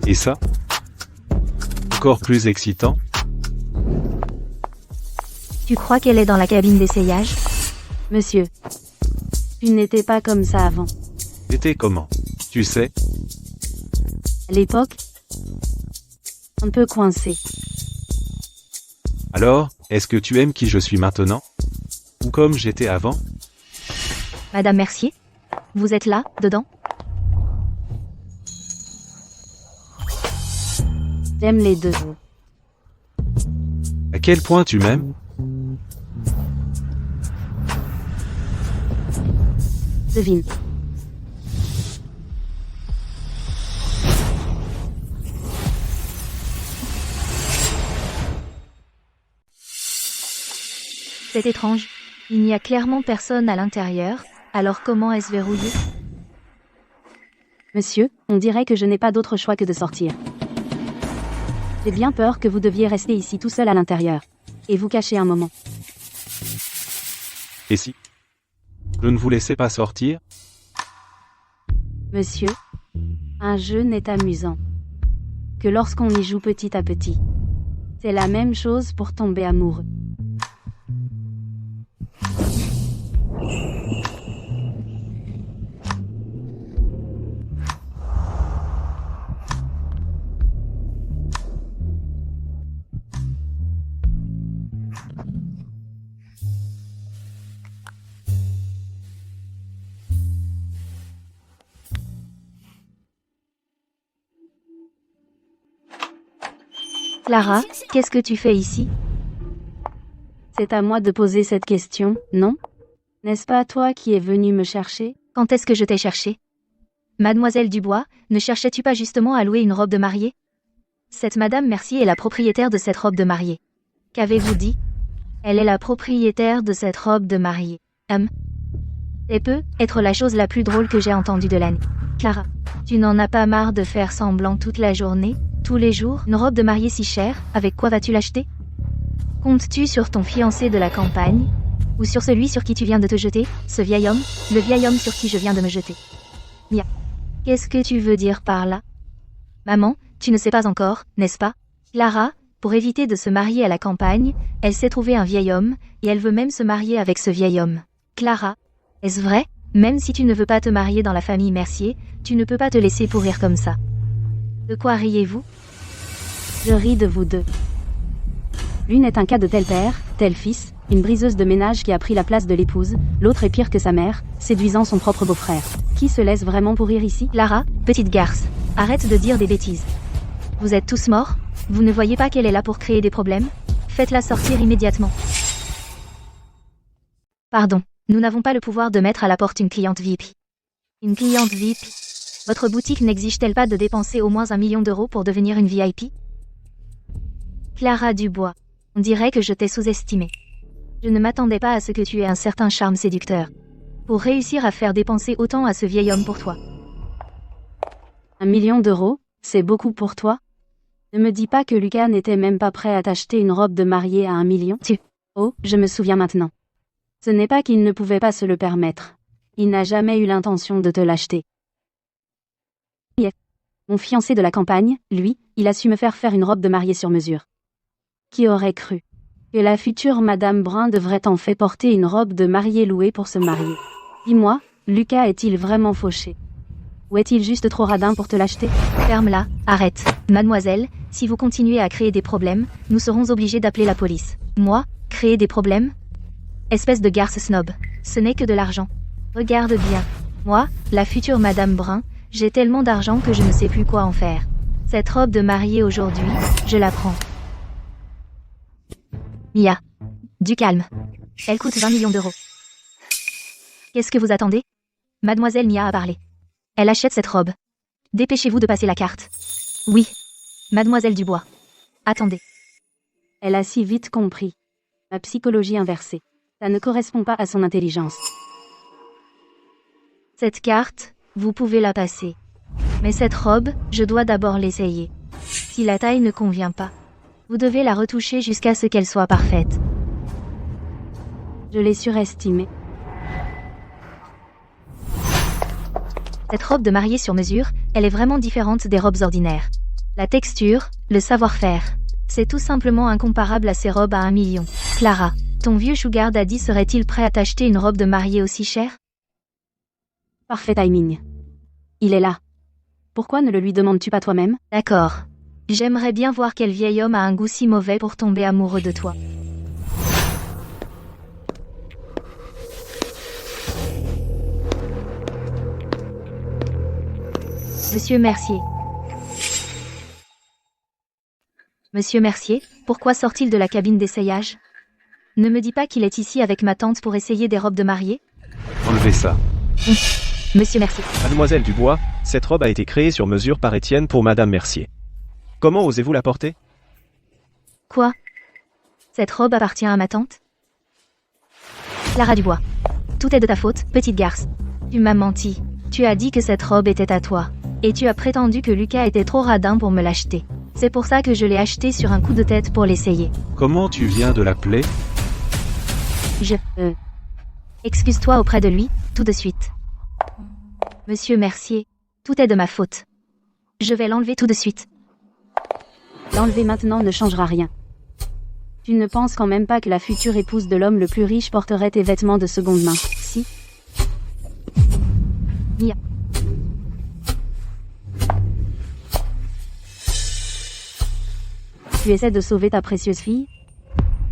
Et ça? Encore plus excitant? Tu crois qu'elle est dans la cabine d'essayage? Monsieur, tu n'étais pas comme ça avant. C'était comment? Tu sais? À l'époque, un peu coincé. Alors, est-ce que tu aimes qui je suis maintenant? Ou comme j'étais avant? Madame Mercier? Vous êtes là, dedans? J'aime les deux. À quel point tu m'aimes? Devine. C'est étrange. Il n'y a clairement personne à l'intérieur, alors comment est-ce verrouillé? Monsieur, on dirait que je n'ai pas d'autre choix que de sortir. J'ai bien peur que vous deviez rester ici tout seul à l'intérieur. Et vous cacher un moment. Et si je ne vous laissais pas sortir? Monsieur, un jeu n'est amusant que lorsqu'on y joue petit à petit. C'est la même chose pour tomber amoureux. Clara, qu'est-ce que tu fais ici? C'est à moi de poser cette question, non? N'est-ce pas toi qui es venu me chercher? Quand est-ce que je t'ai cherché? Mademoiselle Dubois, ne cherchais-tu pas justement à louer une robe de mariée? Cette Madame Mercier est la propriétaire de cette robe de mariée. Qu'avez-vous dit? Elle est la propriétaire de cette robe de mariée. Et peut être la chose la plus drôle que j'ai entendue de l'année. Clara, tu n'en as pas marre de faire semblant toute la journée, tous les jours, une robe de mariée si chère, avec quoi vas-tu l'acheter? Comptes-tu sur ton fiancé de la campagne? Ou sur celui sur qui tu viens de te jeter, ce vieil homme, le vieil homme sur qui je viens de me jeter? Mia, qu'est-ce que tu veux dire par là? Maman, tu ne sais pas encore, n'est-ce pas? Clara, pour éviter de se marier à la campagne, elle s'est trouvée un vieil homme, et elle veut même se marier avec ce vieil homme. Clara, est-ce vrai? Même si tu ne veux pas te marier dans la famille Mercier, tu ne peux pas te laisser pourrir comme ça. De quoi riez-vous? Je ris de vous deux. L'une est un cas de tel père, tel fils, une briseuse de ménage qui a pris la place de l'épouse, l'autre est pire que sa mère, séduisant son propre beau-frère. Qui se laisse vraiment pourrir ici? Clara, petite garce, arrête de dire des bêtises. Vous êtes tous morts? Vous ne voyez pas qu'elle est là pour créer des problèmes? Faites-la sortir immédiatement. Pardon, nous n'avons pas le pouvoir de mettre à la porte une cliente VIP. Une cliente VIP? Votre boutique n'exige-t-elle pas de dépenser au moins 1 million d'euros pour devenir une VIP? Clara Dubois, on dirait que je t'ai sous-estimé. Je ne m'attendais pas à ce que tu aies un certain charme séducteur. Pour réussir à faire dépenser autant à ce vieil homme pour toi. 1 million d'euros, c'est beaucoup pour toi? Ne me dis pas que Lucas n'était même pas prêt à t'acheter une robe de mariée à 1 million. Oh, je me souviens maintenant. Ce n'est pas qu'il ne pouvait pas se le permettre. Il n'a jamais eu l'intention de te l'acheter. Mon fiancé de la campagne, lui, il a su me faire une robe de mariée sur mesure. Qui aurait cru que la future Madame Brun devrait en fait porter une robe de mariée louée pour se marier? Dis-moi, Lucas est-il vraiment fauché? Ou est-il juste trop radin pour te l'acheter? Ferme-la, arrête. Mademoiselle, si vous continuez à créer des problèmes, nous serons obligés d'appeler la police. Moi, créer des problèmes? Espèce de garce snob. Ce n'est que de l'argent. Regarde bien. Moi, la future Madame Brun, j'ai tellement d'argent que je ne sais plus quoi en faire. Cette robe de mariée aujourd'hui, je la prends. Mia. Du calme. Elle coûte 20 millions d'euros. Qu'est-ce que vous attendez? Mademoiselle Mia a parlé. Elle achète cette robe. Dépêchez-vous de passer la carte. Oui. Mademoiselle Dubois. Attendez. Elle a si vite compris. Ma psychologie inversée. Ça ne correspond pas à son intelligence. Cette carte, vous pouvez la passer. Mais cette robe, je dois d'abord l'essayer. Si la taille ne convient pas, vous devez la retoucher jusqu'à ce qu'elle soit parfaite. Je l'ai surestimée. Cette robe de mariée sur mesure, elle est vraiment différente des robes ordinaires. La texture, le savoir-faire. C'est tout simplement incomparable à ces robes à 1 million. Clara, ton vieux sugar daddy serait-il prêt à t'acheter une robe de mariée aussi chère? Parfait timing. Il est là. Pourquoi ne le lui demandes-tu pas toi-même? D'accord. J'aimerais bien voir quel vieil homme a un goût si mauvais pour tomber amoureux de toi. Monsieur Mercier. Monsieur Mercier, pourquoi sort-il de la cabine d'essayage? Ne me dis pas qu'il est ici avec ma tante pour essayer des robes de mariée? Enlevez ça. Monsieur Mercier. Mademoiselle Dubois, cette robe a été créée sur mesure par Étienne pour Madame Mercier. Comment osez-vous la porter? Quoi? Cette robe appartient à ma tante? Clara Dubois. Tout est de ta faute, petite garce. Tu m'as menti. Tu as dit que cette robe était à toi. Et tu as prétendu que Lucas était trop radin pour me l'acheter. C'est pour ça que je l'ai acheté sur un coup de tête pour l'essayer. Comment tu viens de l'appeler? Excuse-toi auprès de lui, tout de suite. Monsieur Mercier, tout est de ma faute. Je vais l'enlever tout de suite. L'enlever maintenant ne changera rien. Tu ne penses quand même pas que la future épouse de l'homme le plus riche porterait tes vêtements de seconde main, si? Mia. Tu essaies de sauver ta précieuse fille?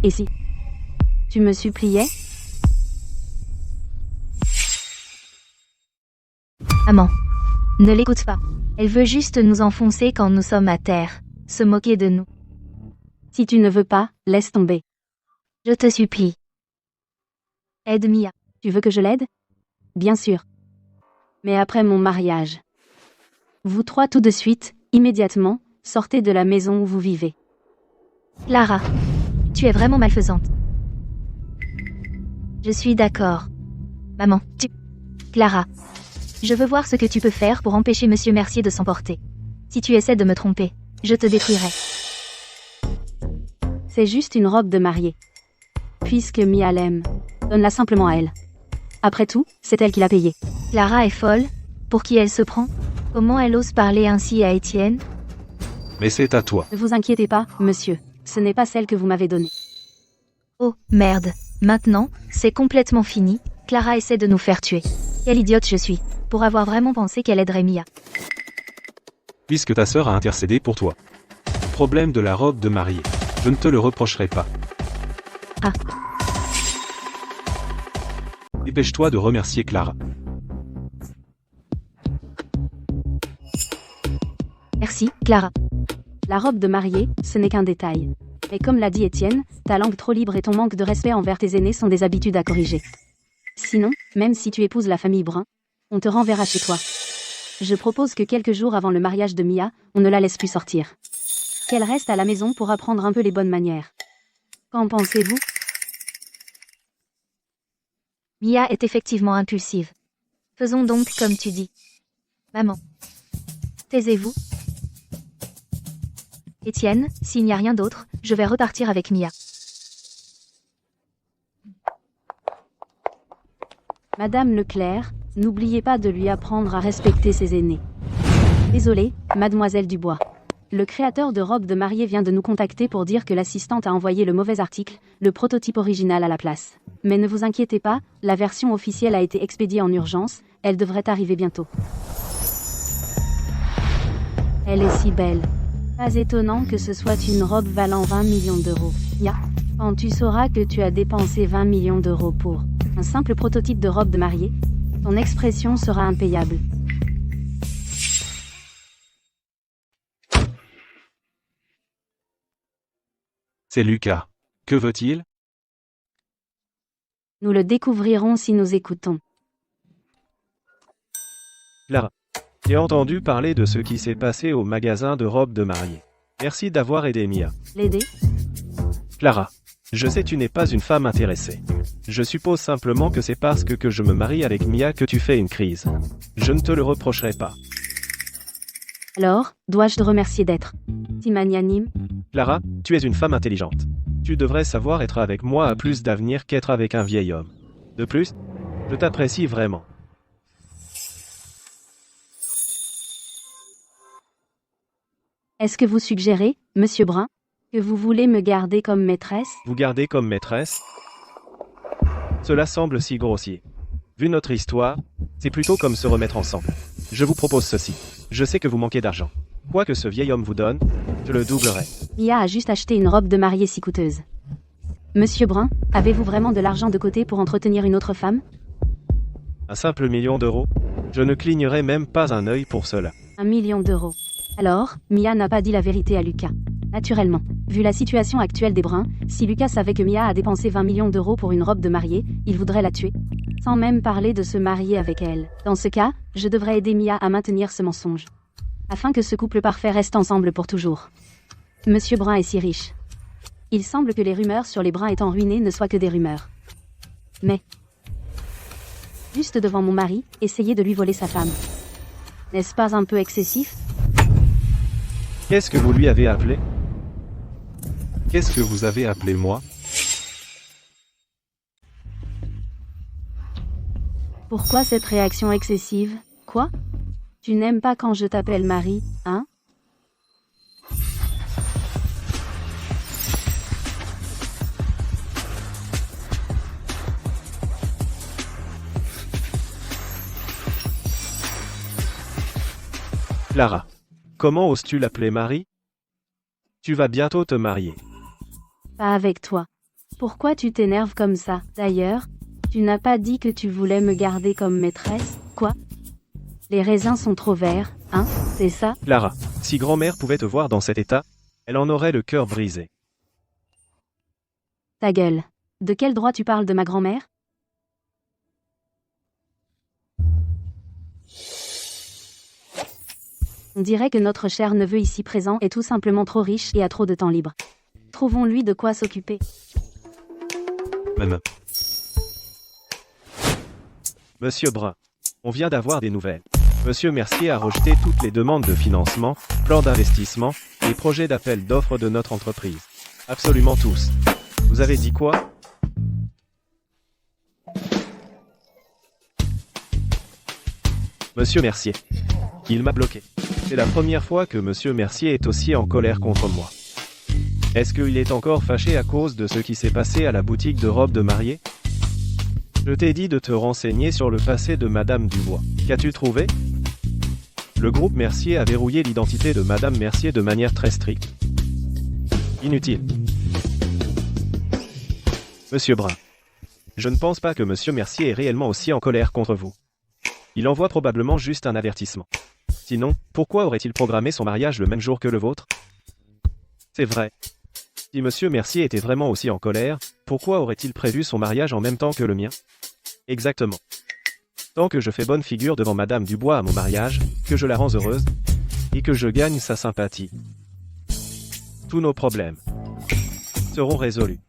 Et si tu me suppliais? Maman. Ne l'écoute pas. Elle veut juste nous enfoncer quand nous sommes à terre. Se moquer de nous. Si tu ne veux pas, laisse tomber. Je te supplie. Aide Mia. Tu veux que je l'aide? Bien sûr. Mais après mon mariage. Vous trois tout de suite, immédiatement, sortez de la maison où vous vivez. Clara. Tu es vraiment malfaisante. Je suis d'accord. Maman, Clara. Je veux voir ce que tu peux faire pour empêcher Monsieur Mercier de s'emporter. Si tu essaies de me tromper, je te détruirai. C'est juste une robe de mariée. Puisque Mia l'aime, donne-la simplement à elle. Après tout, c'est elle qui l'a payée. Clara est folle. Pour qui elle se prend? Comment elle ose parler ainsi à Étienne? Mais c'est à toi. Ne vous inquiétez pas, monsieur. Ce n'est pas celle que vous m'avez donnée. Oh, merde. Maintenant, c'est complètement fini. Clara essaie de nous faire tuer. Quelle idiote je suis, pour avoir vraiment pensé qu'elle aiderait Mia. Puisque ta sœur a intercédé pour toi. Problème de la robe de mariée. Je ne te le reprocherai pas. Ah. Dépêche-toi de remercier Clara. Merci, Clara. La robe de mariée, ce n'est qu'un détail. Mais comme l'a dit Étienne, ta langue trop libre et ton manque de respect envers tes aînés sont des habitudes à corriger. Sinon, même si tu épouses la famille Brun, on te renverra chez toi. Je propose que quelques jours avant le mariage de Mia, on ne la laisse plus sortir. Qu'elle reste à la maison pour apprendre un peu les bonnes manières. Qu'en pensez-vous? Mia est effectivement impulsive. Faisons donc comme tu dis. Maman. Taisez-vous. Étienne, s'il n'y a rien d'autre, je vais repartir avec Mia. Madame Leclerc, n'oubliez pas de lui apprendre à respecter ses aînés. Désolée, mademoiselle Dubois. Le créateur de robe de mariée vient de nous contacter pour dire que l'assistante a envoyé le mauvais article, le prototype original à la place. Mais ne vous inquiétez pas, la version officielle a été expédiée en urgence, elle devrait arriver bientôt. Elle est si belle. Pas étonnant que ce soit une robe valant 20 millions d'euros. Mia, quand tu sauras que tu as dépensé 20 millions d'euros pour un simple prototype de robe de mariée, ton expression sera impayable. C'est Lucas. Que veut-il? Nous le découvrirons si nous écoutons. J'ai entendu parler de ce qui s'est passé au magasin de robes de mariée. Merci d'avoir aidé Mia. L'aider? Clara, je sais tu n'es pas une femme intéressée. Je suppose simplement que c'est parce que je me marie avec Mia que tu fais une crise. Je ne te le reprocherai pas. Alors, dois-je te remercier d'être si magnanime? Clara, tu es une femme intelligente. Tu devrais savoir être avec moi a plus d'avenir qu'être avec un vieil homme. De plus, je t'apprécie vraiment. Est-ce que vous suggérez, Monsieur Brun, que vous voulez me garder comme maîtresse? Vous garder comme maîtresse? Cela semble si grossier. Vu notre histoire, c'est plutôt comme se remettre ensemble. Je vous propose ceci. Je sais que vous manquez d'argent. Quoi que ce vieil homme vous donne, je le doublerai. Mia a juste acheté une robe de mariée si coûteuse. Monsieur Brun, avez-vous vraiment de l'argent de côté pour entretenir une autre femme? Un simple 1 million d'euros? Je ne clignerai même pas un œil pour cela. 1 million d'euros. Alors, Mia n'a pas dit la vérité à Lucas. Naturellement, vu la situation actuelle des Bruns, si Lucas savait que Mia a dépensé 20 millions d'euros pour une robe de mariée, il voudrait la tuer. Sans même parler de se marier avec elle. Dans ce cas, je devrais aider Mia à maintenir ce mensonge. Afin que ce couple parfait reste ensemble pour toujours. Monsieur Brun est si riche. Il semble que les rumeurs sur les Bruns étant ruinés ne soient que des rumeurs. Mais, juste devant mon mari, essayer de lui voler sa femme. N'est-ce pas un peu excessif? Qu'est-ce que vous lui avez appelé? Qu'est-ce que vous avez appelé moi? Pourquoi cette réaction excessive? Quoi? Tu n'aimes pas quand je t'appelle Marie, hein? Clara. Comment oses-tu l'appeler Marie? Tu vas bientôt te marier. Pas avec toi. Pourquoi tu t'énerves comme ça? D'ailleurs, tu n'as pas dit que tu voulais me garder comme maîtresse, quoi? Les raisins sont trop verts, hein? C'est ça? Clara, si grand-mère pouvait te voir dans cet état, elle en aurait le cœur brisé. Ta gueule. De quel droit tu parles de ma grand-mère? On dirait que notre cher neveu ici présent est tout simplement trop riche et a trop de temps libre. Trouvons-lui de quoi s'occuper. Même. Monsieur Brun, on vient d'avoir des nouvelles. Monsieur Mercier a rejeté toutes les demandes de financement, plans d'investissement et projets d'appel d'offres de notre entreprise. Absolument tous. Vous avez dit quoi? Monsieur Mercier. Il m'a bloqué. C'est la première fois que Monsieur Mercier est aussi en colère contre moi. Est-ce qu'il est encore fâché à cause de ce qui s'est passé à la boutique de robes de mariée? Je t'ai dit de te renseigner sur le passé de Madame Dubois. Qu'as-tu trouvé? Le groupe Mercier a verrouillé l'identité de Madame Mercier de manière très stricte. Inutile. Monsieur Brun. Je ne pense pas que Monsieur Mercier est réellement aussi en colère contre vous. Il envoie probablement juste un avertissement. Sinon, pourquoi aurait-il programmé son mariage le même jour que le vôtre? C'est vrai. Si Monsieur Mercier était vraiment aussi en colère, pourquoi aurait-il prévu son mariage en même temps que le mien? Exactement. Tant que je fais bonne figure devant Madame Dubois à mon mariage, que je la rends heureuse, et que je gagne sa sympathie, tous nos problèmes seront résolus.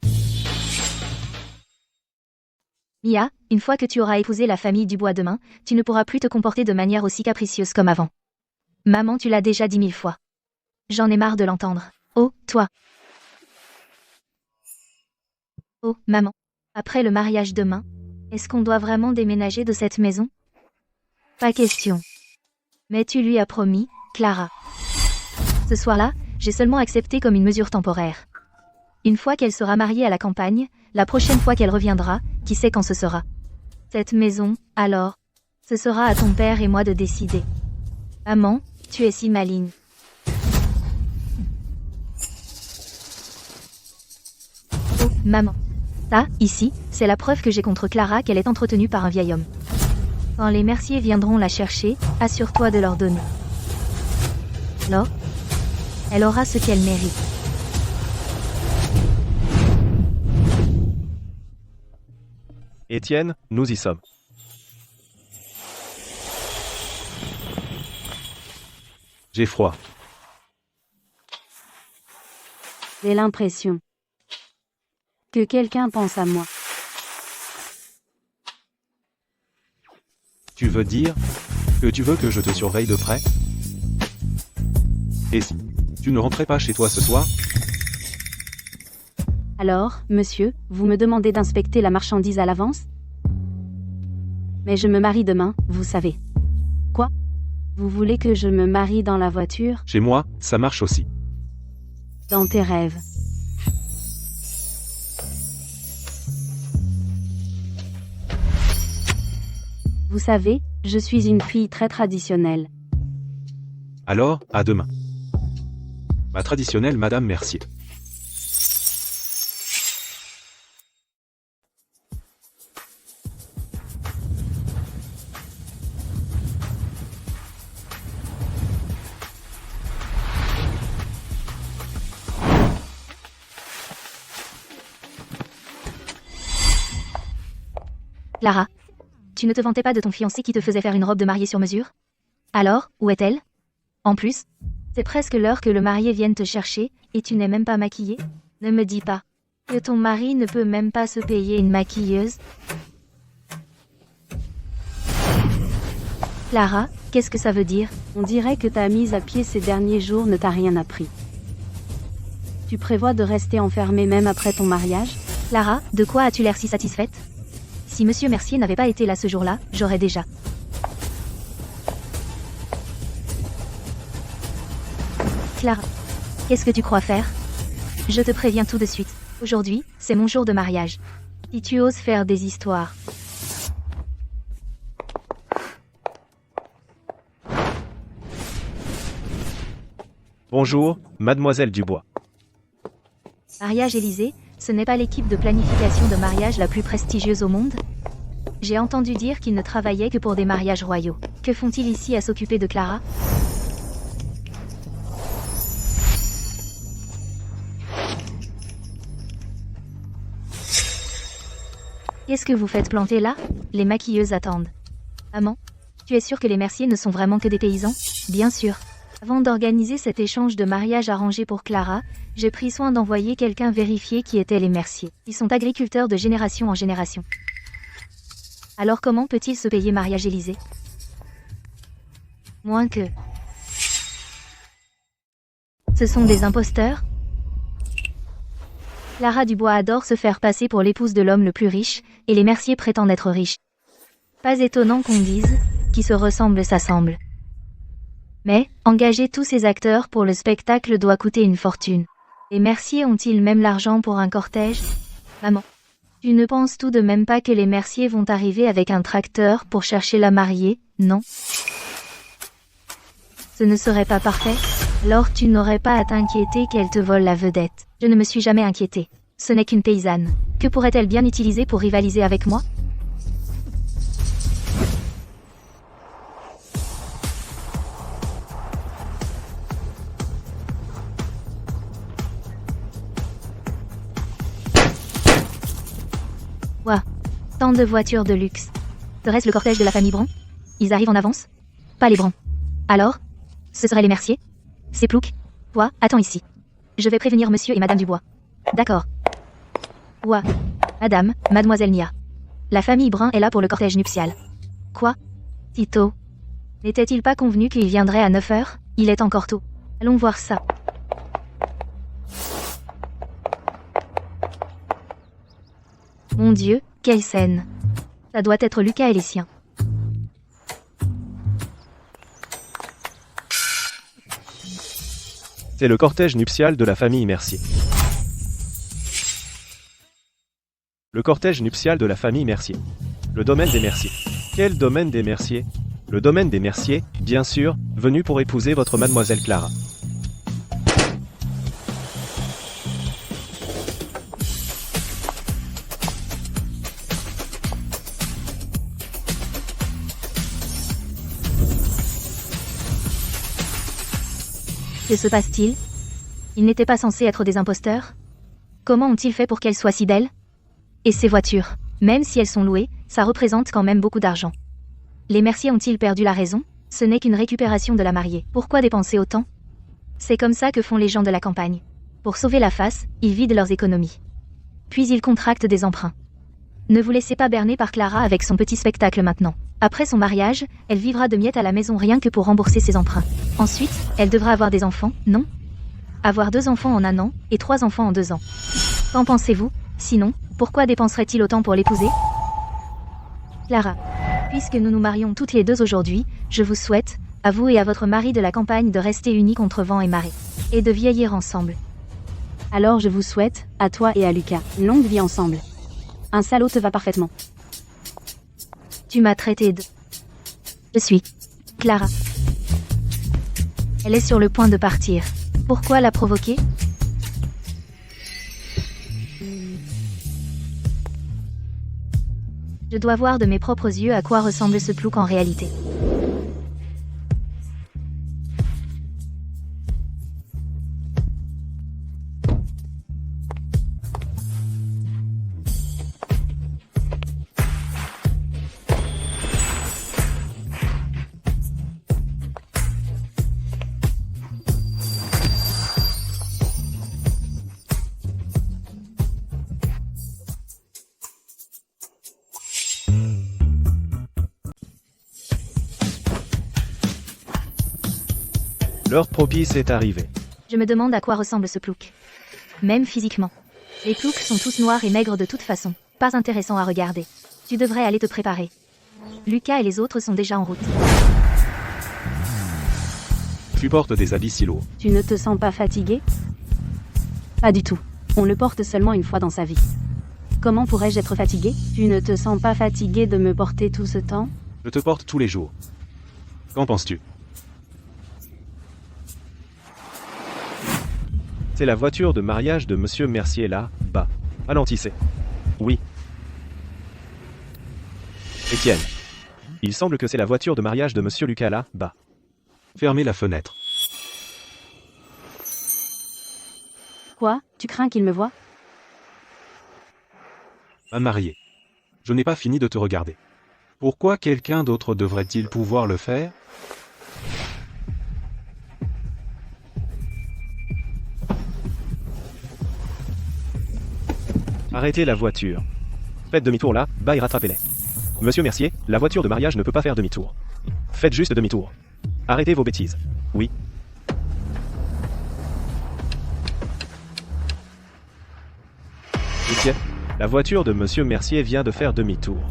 Mia, une fois que tu auras épousé la famille Dubois demain, tu ne pourras plus te comporter de manière aussi capricieuse comme avant. Maman, tu l'as déjà dit 1000 fois. J'en ai marre de l'entendre. Oh, toi. Oh, maman. Après le mariage demain, est-ce qu'on doit vraiment déménager de cette maison? Pas question. Mais tu lui as promis, Clara. Ce soir-là, j'ai seulement accepté comme une mesure temporaire. Une fois qu'elle sera mariée à la campagne, la prochaine fois qu'elle reviendra, qui sait quand ce sera? Cette maison, alors, ce sera à ton père et moi de décider. Maman, tu es si maligne. Oh, maman. Ça, ici, c'est la preuve que j'ai contre Clara qu'elle est entretenue par un vieil homme. Quand les Mercier viendront la chercher, assure-toi de leur donner. Alors, elle aura ce qu'elle mérite. Étienne, nous y sommes. J'ai froid. J'ai l'impression que quelqu'un pense à moi. Tu veux dire que tu veux que je te surveille de près? Et si tu ne rentrais pas chez toi ce soir? Alors, monsieur, vous me demandez d'inspecter la marchandise à l'avance? Mais je me marie demain, vous savez. Quoi? Vous voulez que je me marie dans la voiture? Chez moi, ça marche aussi. Dans tes rêves. Vous savez, je suis une fille très traditionnelle. Alors, à demain. Ma traditionnelle Madame Mercier. Clara, tu ne te vantais pas de ton fiancé qui te faisait faire une robe de mariée sur mesure? Alors, où est-elle? En plus, c'est presque l'heure que le marié vienne te chercher, et tu n'es même pas maquillée? Ne me dis pas que ton mari ne peut même pas se payer une maquilleuse. Clara, qu'est-ce que ça veut dire? On dirait que ta mise à pied ces derniers jours ne t'a rien appris. Tu prévois de rester enfermée même après ton mariage? Clara, de quoi as-tu l'air si satisfaite? Si Monsieur Mercier n'avait pas été là ce jour-là, j'aurais déjà. Clara, qu'est-ce que tu crois faire? Je te préviens tout de suite. Aujourd'hui, c'est mon jour de mariage. Si tu oses faire des histoires. Bonjour, mademoiselle Dubois. Mariage Élysée, ce n'est pas l'équipe de planification de mariage la plus prestigieuse au monde? J'ai entendu dire qu'ils ne travaillaient que pour des mariages royaux. Que font-ils ici à s'occuper de Clara? Qu'est-ce que vous faites planter là? Les maquilleuses attendent. Maman, tu es sûre que les Mercier ne sont vraiment que des paysans? Bien sûr. Avant d'organiser cet échange de mariage arrangé pour Clara, j'ai pris soin d'envoyer quelqu'un vérifier qui étaient les Mercier. Ils sont agriculteurs de génération en génération. Alors comment peut-il se payer mariage Élysée? Moins que... Ce sont des imposteurs? Clara Dubois adore se faire passer pour l'épouse de l'homme le plus riche, et les Mercier prétendent être riches. Pas étonnant qu'on dise, qui se ressemblent s'assemblent. Mais, engager tous ces acteurs pour le spectacle doit coûter une fortune. Les Mercier ont-ils même l'argent pour un cortège? Maman, tu ne penses tout de même pas que les Mercier vont arriver avec un tracteur pour chercher la mariée, non? Ce ne serait pas parfait? Alors tu n'aurais pas à t'inquiéter qu'elle te vole la vedette. Je ne me suis jamais inquiétée. Ce n'est qu'une paysanne. Que pourrait-elle bien utiliser pour rivaliser avec moi? Ouah, tant de voitures de luxe. Serait-ce le cortège de la famille Bron? Ils arrivent en avance? Pas les Bron. Alors? Ce seraient les Mercier? C'est plouc. Toi, attends ici. Je vais prévenir monsieur et madame Dubois. D'accord. Ouah. Madame, mademoiselle Nia. La famille Brun est là pour le cortège nuptial. Quoi? Si tôt? N'était-il pas convenu qu'il viendrait à 9 heures? Il est encore tôt. Allons voir ça. Mon Dieu, quelle scène. Ça doit être Lucas et les siens. C'est le cortège nuptial de la famille Mercier. Le cortège nuptial de la famille Mercier. Le domaine des Mercier. Quel domaine des Mercier? Le domaine des Mercier, bien sûr, venu pour épouser votre mademoiselle Clara. Que se passe-t-il? Ils n'étaient pas censés être des imposteurs? Comment ont-ils fait pour qu'elles soient si belles? Et ces voitures, même si elles sont louées, ça représente quand même beaucoup d'argent. Les Mercier ont-ils perdu la raison? Ce n'est qu'une récupération de la mariée. Pourquoi dépenser autant? C'est comme ça que font les gens de la campagne. Pour sauver la face, ils vident leurs économies. Puis ils contractent des emprunts. Ne vous laissez pas berner par Clara avec son petit spectacle maintenant. Après son mariage, elle vivra de miettes à la maison rien que pour rembourser ses emprunts. Ensuite, elle devra avoir des enfants, non? Avoir 2 enfants en 1 an, et 3 enfants en 2 ans. Qu'en pensez-vous? Sinon, pourquoi dépenserait-il autant pour l'épouser? Clara. Puisque nous nous marions toutes les 2 aujourd'hui, je vous souhaite, à vous et à votre mari de la campagne, de rester unis contre vent et marée. Et de vieillir ensemble. Alors je vous souhaite, à toi et à Lucas, une longue vie ensemble. Un salaud te va parfaitement. Tu m'as traité de... Je suis Clara. Elle est sur le point de partir. Pourquoi la provoquer? Je dois voir de mes propres yeux à quoi ressemble ce plouc en réalité. L'heure propice est arrivée. Je me demande à quoi ressemble ce plouc. Même physiquement. Les ploucs sont tous noirs et maigres de toute façon. Pas intéressant à regarder. Tu devrais aller te préparer. Lucas et les autres sont déjà en route. Tu portes des habits si lourds. Tu ne te sens pas fatigué? Pas du tout. On le porte seulement une fois dans sa vie. Comment pourrais-je être fatigué? Tu ne te sens pas fatigué de me porter tout ce temps? Je te porte tous les jours. Qu'en penses-tu? C'est la voiture de mariage de Monsieur Mercier là-bas. Ralentissez. Oui. Étienne. Il semble que c'est la voiture de mariage de Monsieur Lucas là-bas. Fermez la fenêtre. Quoi? Tu crains qu'il me voie? Ma mariée. Je n'ai pas fini de te regarder. Pourquoi quelqu'un d'autre devrait-il pouvoir le faire? Arrêtez la voiture. Faites demi-tour là-bas et rattrapez-les. Monsieur Mercier, la voiture de mariage ne peut pas faire demi-tour. Faites juste demi-tour. Arrêtez vos bêtises. Oui. Étienne, la voiture de Monsieur Mercier vient de faire demi-tour.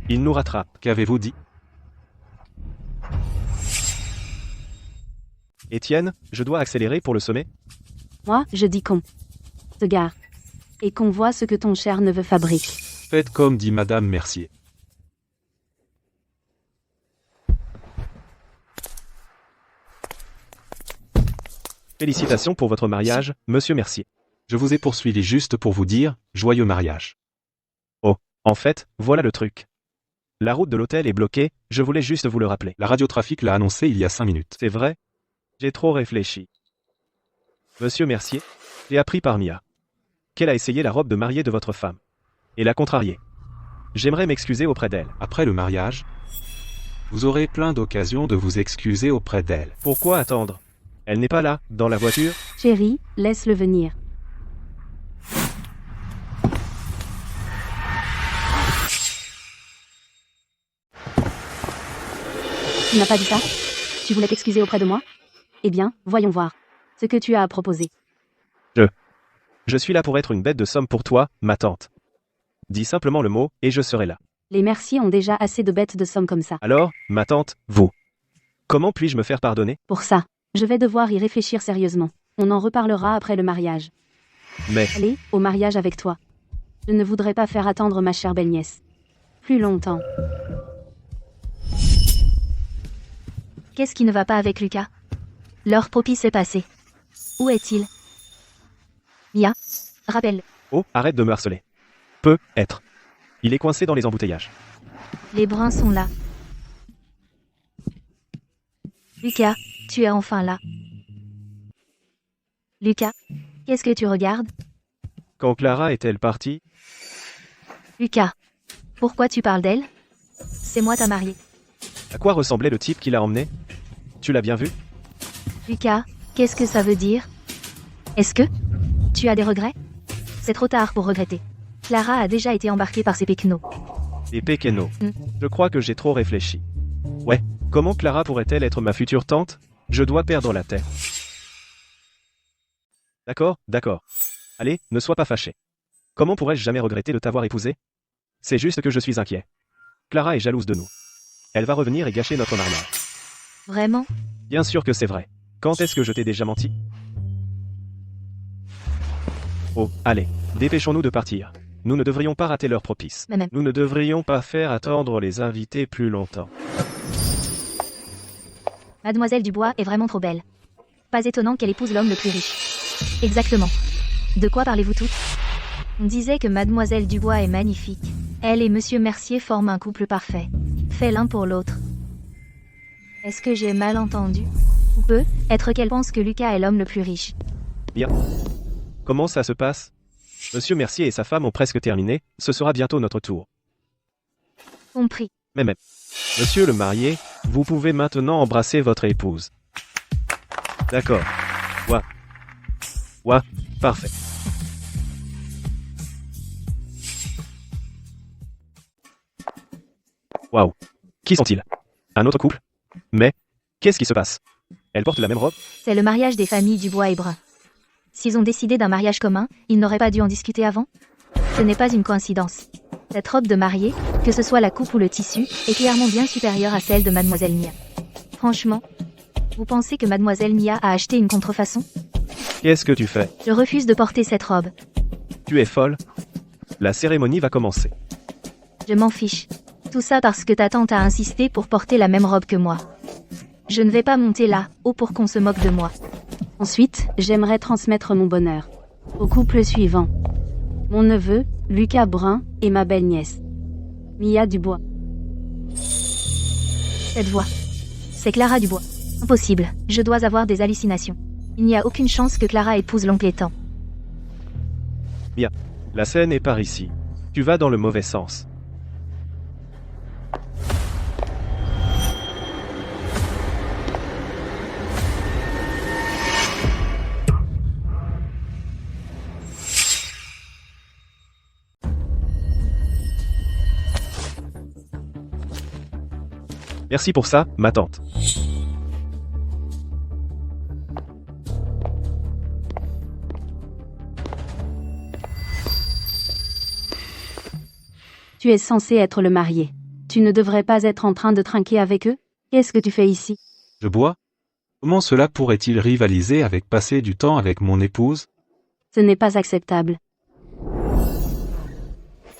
Il nous rattrape. Qu'avez-vous dit? Étienne, je dois accélérer pour le sommet? Moi, je dis qu'on se gare. Et qu'on voit ce que ton cher neveu fabrique. Faites comme dit Madame Mercier. Félicitations pour votre mariage, Monsieur Mercier. Je vous ai poursuivi juste pour vous dire, joyeux mariage. Oh, en fait, voilà le truc. La route de l'hôtel est bloquée, je voulais juste vous le rappeler. La radiotrafic l'a annoncé il y a 5 minutes. C'est vrai? J'ai trop réfléchi. Monsieur Mercier, j'ai appris par Mia qu'elle a essayé la robe de mariée de votre femme. Et l'a contrariée. J'aimerais m'excuser auprès d'elle. Après le mariage, vous aurez plein d'occasions de vous excuser auprès d'elle. Pourquoi attendre? Elle n'est pas là, dans la voiture? Chérie, laisse-le venir. Tu n'as pas dit ça? Tu voulais t'excuser auprès de moi? Eh bien, voyons voir ce que tu as à proposer. Je suis là pour être une bête de somme pour toi, ma tante. Dis simplement le mot, et je serai là. Les Mercier ont déjà assez de bêtes de somme comme ça. Alors, ma tante, vous. Comment puis-je me faire pardonner? Pour ça, je vais devoir y réfléchir sérieusement. On en reparlera après le mariage. Mais, Allez, au mariage avec toi. Je ne voudrais pas faire attendre ma chère belle-nièce plus longtemps. Qu'est-ce qui ne va pas avec Lucas? L'heure propice est passée. Où est-il? Mia, rappelle, oh, arrête de me harceler. Peut être. Il est coincé dans les embouteillages. les bruns sont là. Lucas, tu es enfin là. Lucas, qu'est-ce que tu regardes? Quand Clara est-elle partie? Lucas, pourquoi tu parles d'elle? C'est moi ta mariée. À quoi ressemblait le type qui l'a emmené? Tu l'as bien vu? Lucas, qu'est-ce que ça veut dire? Est-ce que tu as des regrets? C'est trop tard pour regretter. Clara a déjà été embarquée par ses péquenots. Les péquenots. Mm. Je crois que j'ai trop réfléchi. Ouais, comment Clara pourrait-elle être ma future tante? Je dois perdre la tête. D'accord, d'accord. Allez, ne sois pas fâché. Comment pourrais-je jamais regretter de t'avoir épousé? C'est juste que je suis inquiet. Clara est jalouse de nous. Elle va revenir et gâcher notre mariage. Vraiment? Bien sûr que c'est vrai. Quand est-ce que je t'ai déjà menti? Oh, allez, dépêchons-nous de partir. Nous ne devrions pas rater l'heure propice. Mais même. Nous ne devrions pas faire attendre les invités plus longtemps. Mademoiselle Dubois est vraiment trop belle. Pas étonnant qu'elle épouse l'homme le plus riche. Exactement. De quoi parlez-vous toutes? On disait que Mademoiselle Dubois est magnifique. Elle et Monsieur Mercier forment un couple parfait. Fait l'un pour l'autre. Est-ce que j'ai mal entendu? Ou peut être qu'elle pense que Lucas est l'homme le plus riche. Bien. Comment ça se passe? Monsieur Mercier et sa femme ont presque terminé, ce sera bientôt notre tour. Compris. Mais, monsieur le marié, vous pouvez maintenant embrasser votre épouse. D'accord. Ouais, parfait. Waouh. Qui sont-ils? Un autre couple? Mais, qu'est-ce qui se passe? Elle porte la même robe? C'est le mariage des familles Dubois et Brun. S'ils ont décidé d'un mariage commun, ils n'auraient pas dû en discuter avant? Ce n'est pas une coïncidence. Cette robe de mariée, que ce soit la coupe ou le tissu, est clairement bien supérieure à celle de Mademoiselle Mia. Franchement, vous pensez que Mademoiselle Mia a acheté une contrefaçon? Qu'est-ce que tu fais? Je refuse de porter cette robe. Tu es folle? La cérémonie va commencer. Je m'en fiche. Tout ça parce que ta tante a insisté pour porter la même robe que moi. Je ne vais pas monter là, haut pour qu'on se moque de moi. Ensuite, j'aimerais transmettre mon bonheur au couple suivant. Mon neveu, Lucas Brun, et ma belle-nièce, Mia Dubois. Cette voix. C'est Clara Dubois. Impossible, je dois avoir des hallucinations. Il n'y a aucune chance que Clara épouse l'oncle Étang. Bien. La scène est par ici. Tu vas dans le mauvais sens. Merci pour ça, ma tante. Tu es censé être le marié. Tu ne devrais pas être en train de trinquer avec eux? Qu'est-ce que tu fais ici? Je bois? Comment cela pourrait-il rivaliser avec passer du temps avec mon épouse? Ce n'est pas acceptable.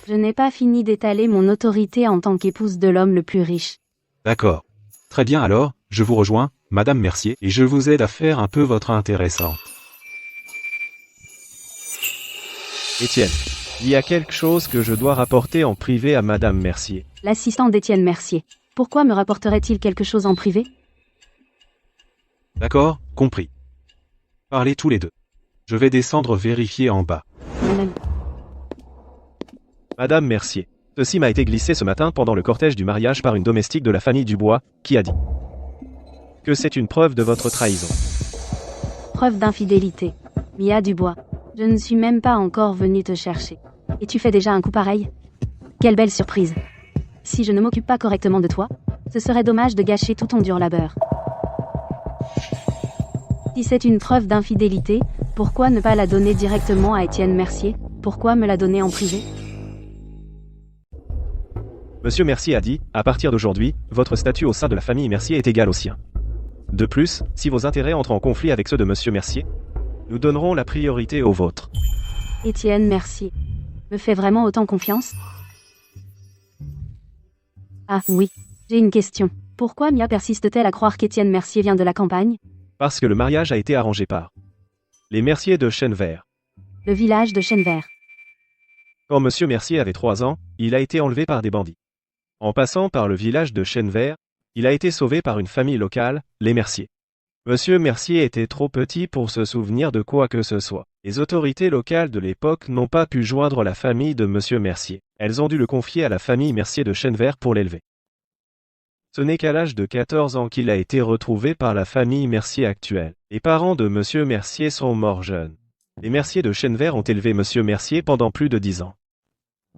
Je n'ai pas fini d'étaler mon autorité en tant qu'épouse de l'homme le plus riche. D'accord. Très bien alors, je vous rejoins, Madame Mercier, et je vous aide à faire un peu votre intéressante. Étienne, il y a quelque chose que je dois rapporter en privé à Madame Mercier. L'assistant d'Étienne Mercier. Pourquoi me rapporterait-il quelque chose en privé? D'accord, compris. Parlez tous les deux. Je vais descendre vérifier en bas. Madame- Madame Mercier. Ceci m'a été glissé ce matin pendant le cortège du mariage par une domestique de la famille Dubois, qui a dit que c'est une preuve de votre trahison. Preuve d'infidélité. Mia Dubois. Je ne suis même pas encore venue te chercher. Et tu fais déjà un coup pareil? Quelle belle surprise. Si je ne m'occupe pas correctement de toi, ce serait dommage de gâcher tout ton dur labeur. Si c'est une preuve d'infidélité, pourquoi ne pas la donner directement à Étienne Mercier? Pourquoi me la donner en privé? Monsieur Mercier a dit, à partir d'aujourd'hui, votre statut au sein de la famille Mercier est égal au sien. De plus, si vos intérêts entrent en conflit avec ceux de Monsieur Mercier, nous donnerons la priorité aux vôtres. Étienne Mercier me fait vraiment autant confiance? Ah oui, j'ai une question. Pourquoi Mia persiste-t-elle à croire qu'Étienne Mercier vient de la campagne? Parce que le mariage a été arrangé par les Mercier de Chênevert. Le village de Chênevert. Quand Monsieur Mercier avait 3 ans, il a été enlevé par des bandits. En passant par le village de Chênevert, il a été sauvé par une famille locale, les Mercier. Monsieur Mercier était trop petit pour se souvenir de quoi que ce soit. Les autorités locales de l'époque n'ont pas pu joindre la famille de Monsieur Mercier. Elles ont dû le confier à la famille Mercier de Chênevert pour l'élever. Ce n'est qu'à l'âge de 14 ans qu'il a été retrouvé par la famille Mercier actuelle. Les parents de Monsieur Mercier sont morts jeunes. Les Mercier de Chênevert ont élevé Monsieur Mercier pendant plus de 10 ans.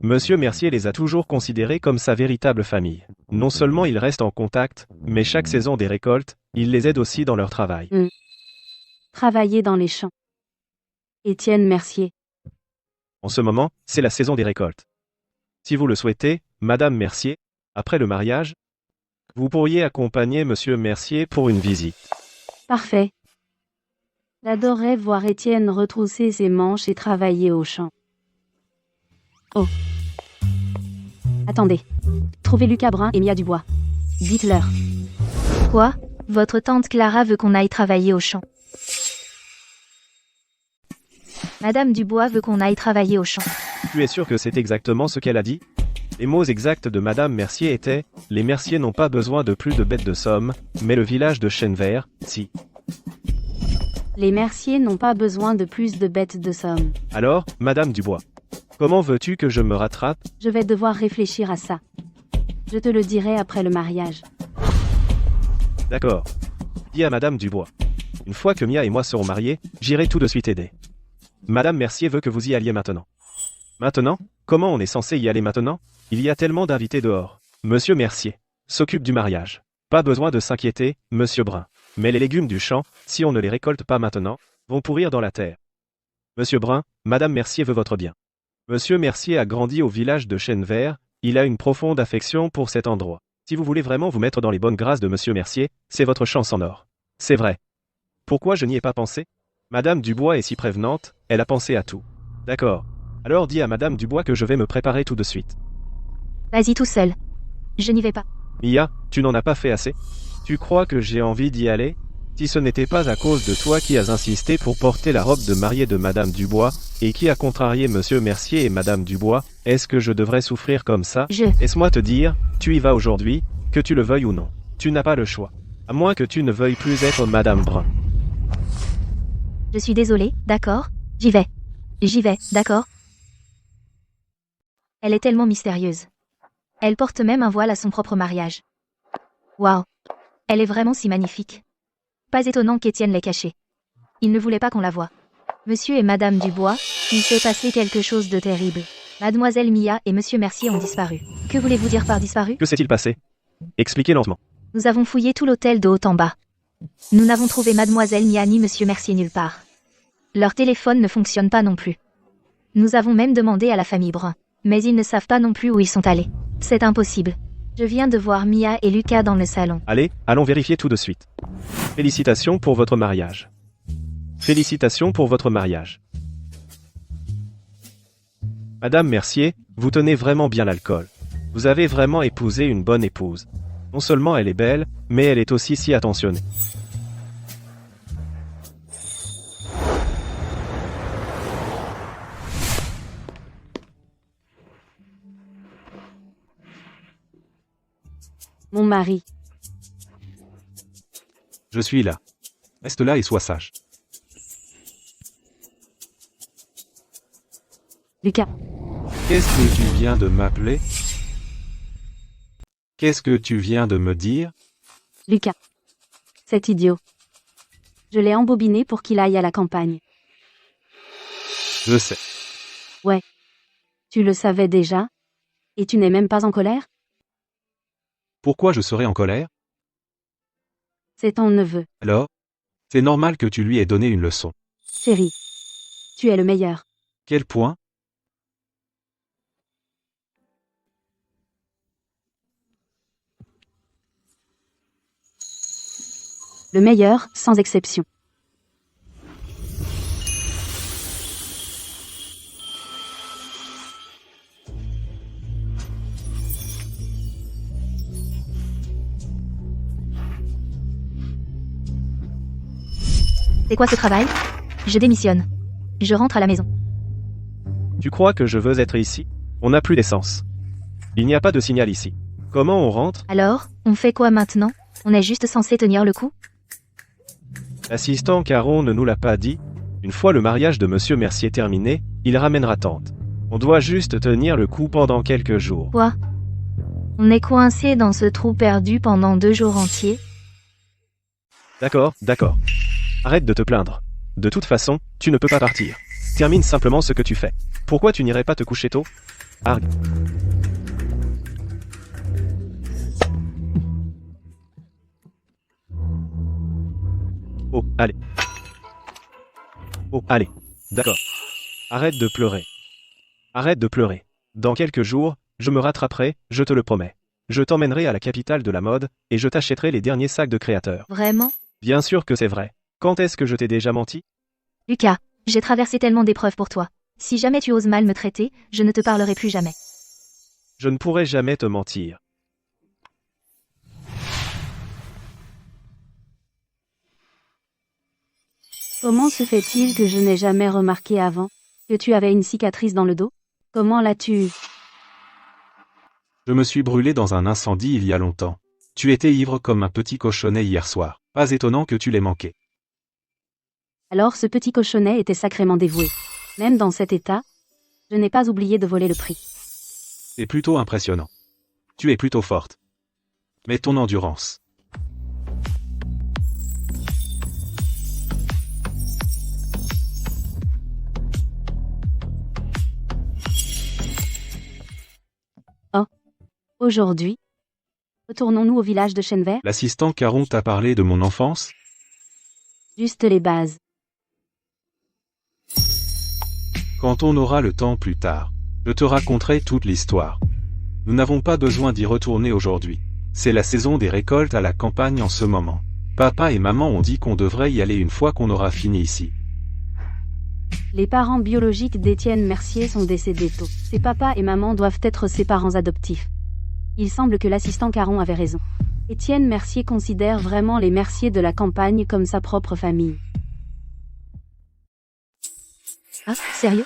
Monsieur Mercier les a toujours considérés comme sa véritable famille. Non seulement ils restent en contact, mais chaque saison des récoltes, il les aide aussi dans leur travail. Travailler dans les champs. Étienne Mercier. En ce moment, c'est la saison des récoltes. Si vous le souhaitez, Madame Mercier, après le mariage, vous pourriez accompagner Monsieur Mercier pour une visite. Parfait. J'adorerais voir Étienne retrousser ses manches et travailler au champ. Oh. Attendez. Trouvez Lucas Brun et Mia Dubois. Dites-leur. Quoi? Votre tante Clara veut qu'on aille travailler au champ. Madame Dubois veut qu'on aille travailler au champ. Tu es sûr que c'est exactement ce qu'elle a dit? Les mots exacts de Madame Mercier étaient « Les Mercier n'ont pas besoin de plus de bêtes de somme, mais le village de Chênevert, si. » Les Mercier n'ont pas besoin de plus de bêtes de somme. Alors, Madame Dubois, comment veux-tu que je me rattrape? Je vais devoir réfléchir à ça. Je te le dirai après le mariage. D'accord. Dis à Madame Dubois. Une fois que Mia et moi serons mariés, j'irai tout de suite aider. Madame Mercier veut que vous y alliez maintenant. Maintenant? Comment on est censé y aller maintenant? Il y a tellement d'invités dehors. Monsieur Mercier s'occupe du mariage. Pas besoin de s'inquiéter, Monsieur Brun. Mais les légumes du champ, si on ne les récolte pas maintenant, vont pourrir dans la terre. Monsieur Brun, Madame Mercier veut votre bien. Monsieur Mercier a grandi au village de Chênevert, il a une profonde affection pour cet endroit. Si vous voulez vraiment vous mettre dans les bonnes grâces de Monsieur Mercier, c'est votre chance en or. C'est vrai. Pourquoi je n'y ai pas pensé? Madame Dubois est si prévenante, elle a pensé à tout. D'accord. Alors dis à Madame Dubois que je vais me préparer tout de suite. Vas-y tout seul. Je n'y vais pas. Mia, tu n'en as pas fait assez? Tu crois que j'ai envie d'y aller? Si ce n'était pas à cause de toi qui as insisté pour porter la robe de mariée de Madame Dubois, et qui a contrarié Monsieur Mercier et Madame Dubois, est-ce que je devrais souffrir comme ça? Laisse-moi te dire, tu y vas aujourd'hui, que tu le veuilles ou non. Tu n'as pas le choix. À moins que tu ne veuilles plus être Madame Brun. Je suis désolée, d'accord? J'y vais. J'y vais, d'accord? Elle est tellement mystérieuse. Elle porte même un voile à son propre mariage. Waouh! Elle est vraiment si magnifique. Pas étonnant qu'Étienne l'ait cachée. Il ne voulait pas qu'on la voie. Monsieur et Madame Dubois, il s'est passé quelque chose de terrible. Mademoiselle Mia et Monsieur Mercier ont disparu. Que voulez-vous dire par disparu? Que s'est-il passé? Expliquez lentement. Nous avons fouillé tout l'hôtel de haut en bas. Nous n'avons trouvé Mademoiselle Mia ni Monsieur Mercier nulle part. Leur téléphone ne fonctionne pas non plus. Nous avons même demandé à la famille Brun. Mais ils ne savent pas non plus où ils sont allés. C'est impossible. Je viens de voir Mia et Lucas dans le salon. Allez, allons vérifier tout de suite. Félicitations pour votre mariage. Félicitations pour votre mariage. Madame Mercier, vous tenez vraiment bien l'alcool. Vous avez vraiment épousé une bonne épouse. Non seulement elle est belle, mais elle est aussi si attentionnée. Mon mari. Je suis là. Reste là et sois sage. Lucas. Qu'est-ce que tu viens de m'appeler? Qu'est-ce que tu viens de me dire? Lucas. Cet idiot. Je l'ai embobiné pour qu'il aille à la campagne. Je sais. Ouais. Tu le savais déjà? Et tu n'es même pas en colère? Pourquoi je serais en colère? C'est ton neveu. Alors? C'est normal que tu lui aies donné une leçon. Chérie. Tu es le meilleur. Quel point? Le meilleur, sans exception. C'est quoi ce travail? Je démissionne. Je rentre à la maison. Tu crois que je veux être ici? On n'a plus d'essence. Il n'y a pas de signal ici. Comment on rentre? Alors, on fait quoi maintenant? On est juste censé tenir le coup? L'assistant Caron ne nous l'a pas dit. Une fois le mariage de Monsieur Mercier terminé, il ramènera tante. On doit juste tenir le coup pendant quelques jours. Quoi? On est coincé dans ce trou perdu pendant 2 jours entiers. D'accord, d'accord. Arrête de te plaindre. De toute façon, tu ne peux pas partir. Termine simplement ce que tu fais. Pourquoi tu n'irais pas te coucher tôt? Arg. Oh, allez. Oh, allez. D'accord. Arrête de pleurer. Arrête de pleurer. Dans quelques jours, je me rattraperai, je te le promets. Je t'emmènerai à la capitale de la mode, et je t'achèterai les derniers sacs de créateurs. Vraiment? Bien sûr que c'est vrai. Quand est-ce que je t'ai déjà menti? Lucas, j'ai traversé tellement d'épreuves pour toi. Si jamais tu oses mal me traiter, je ne te parlerai plus jamais. Je ne pourrai jamais te mentir. Comment se fait-il que je n'ai jamais remarqué avant que tu avais une cicatrice dans le dos? Comment l'as-tu? Je me suis brûlé dans un incendie il y a longtemps. Tu étais ivre comme un petit cochonnet hier soir. Pas étonnant que tu l'aies manqué. Alors ce petit cochonnet était sacrément dévoué. Même dans cet état, je n'ai pas oublié de voler le prix. C'est plutôt impressionnant. Tu es plutôt forte. Mais ton endurance. Aujourd'hui, retournons-nous au village de Chênevert? L'assistant Caron t'a parlé de mon enfance? Juste les bases. Quand on aura le temps plus tard, je te raconterai toute l'histoire. Nous n'avons pas besoin d'y retourner aujourd'hui. C'est la saison des récoltes à la campagne en ce moment. Papa et maman ont dit qu'on devrait y aller une fois qu'on aura fini ici. Les parents biologiques d'Étienne Mercier sont décédés tôt. Ses papa et maman doivent être ses parents adoptifs. Il semble que l'assistant Caron avait raison. Étienne Mercier considère vraiment les Mercier de la campagne comme sa propre famille. Ah, sérieux?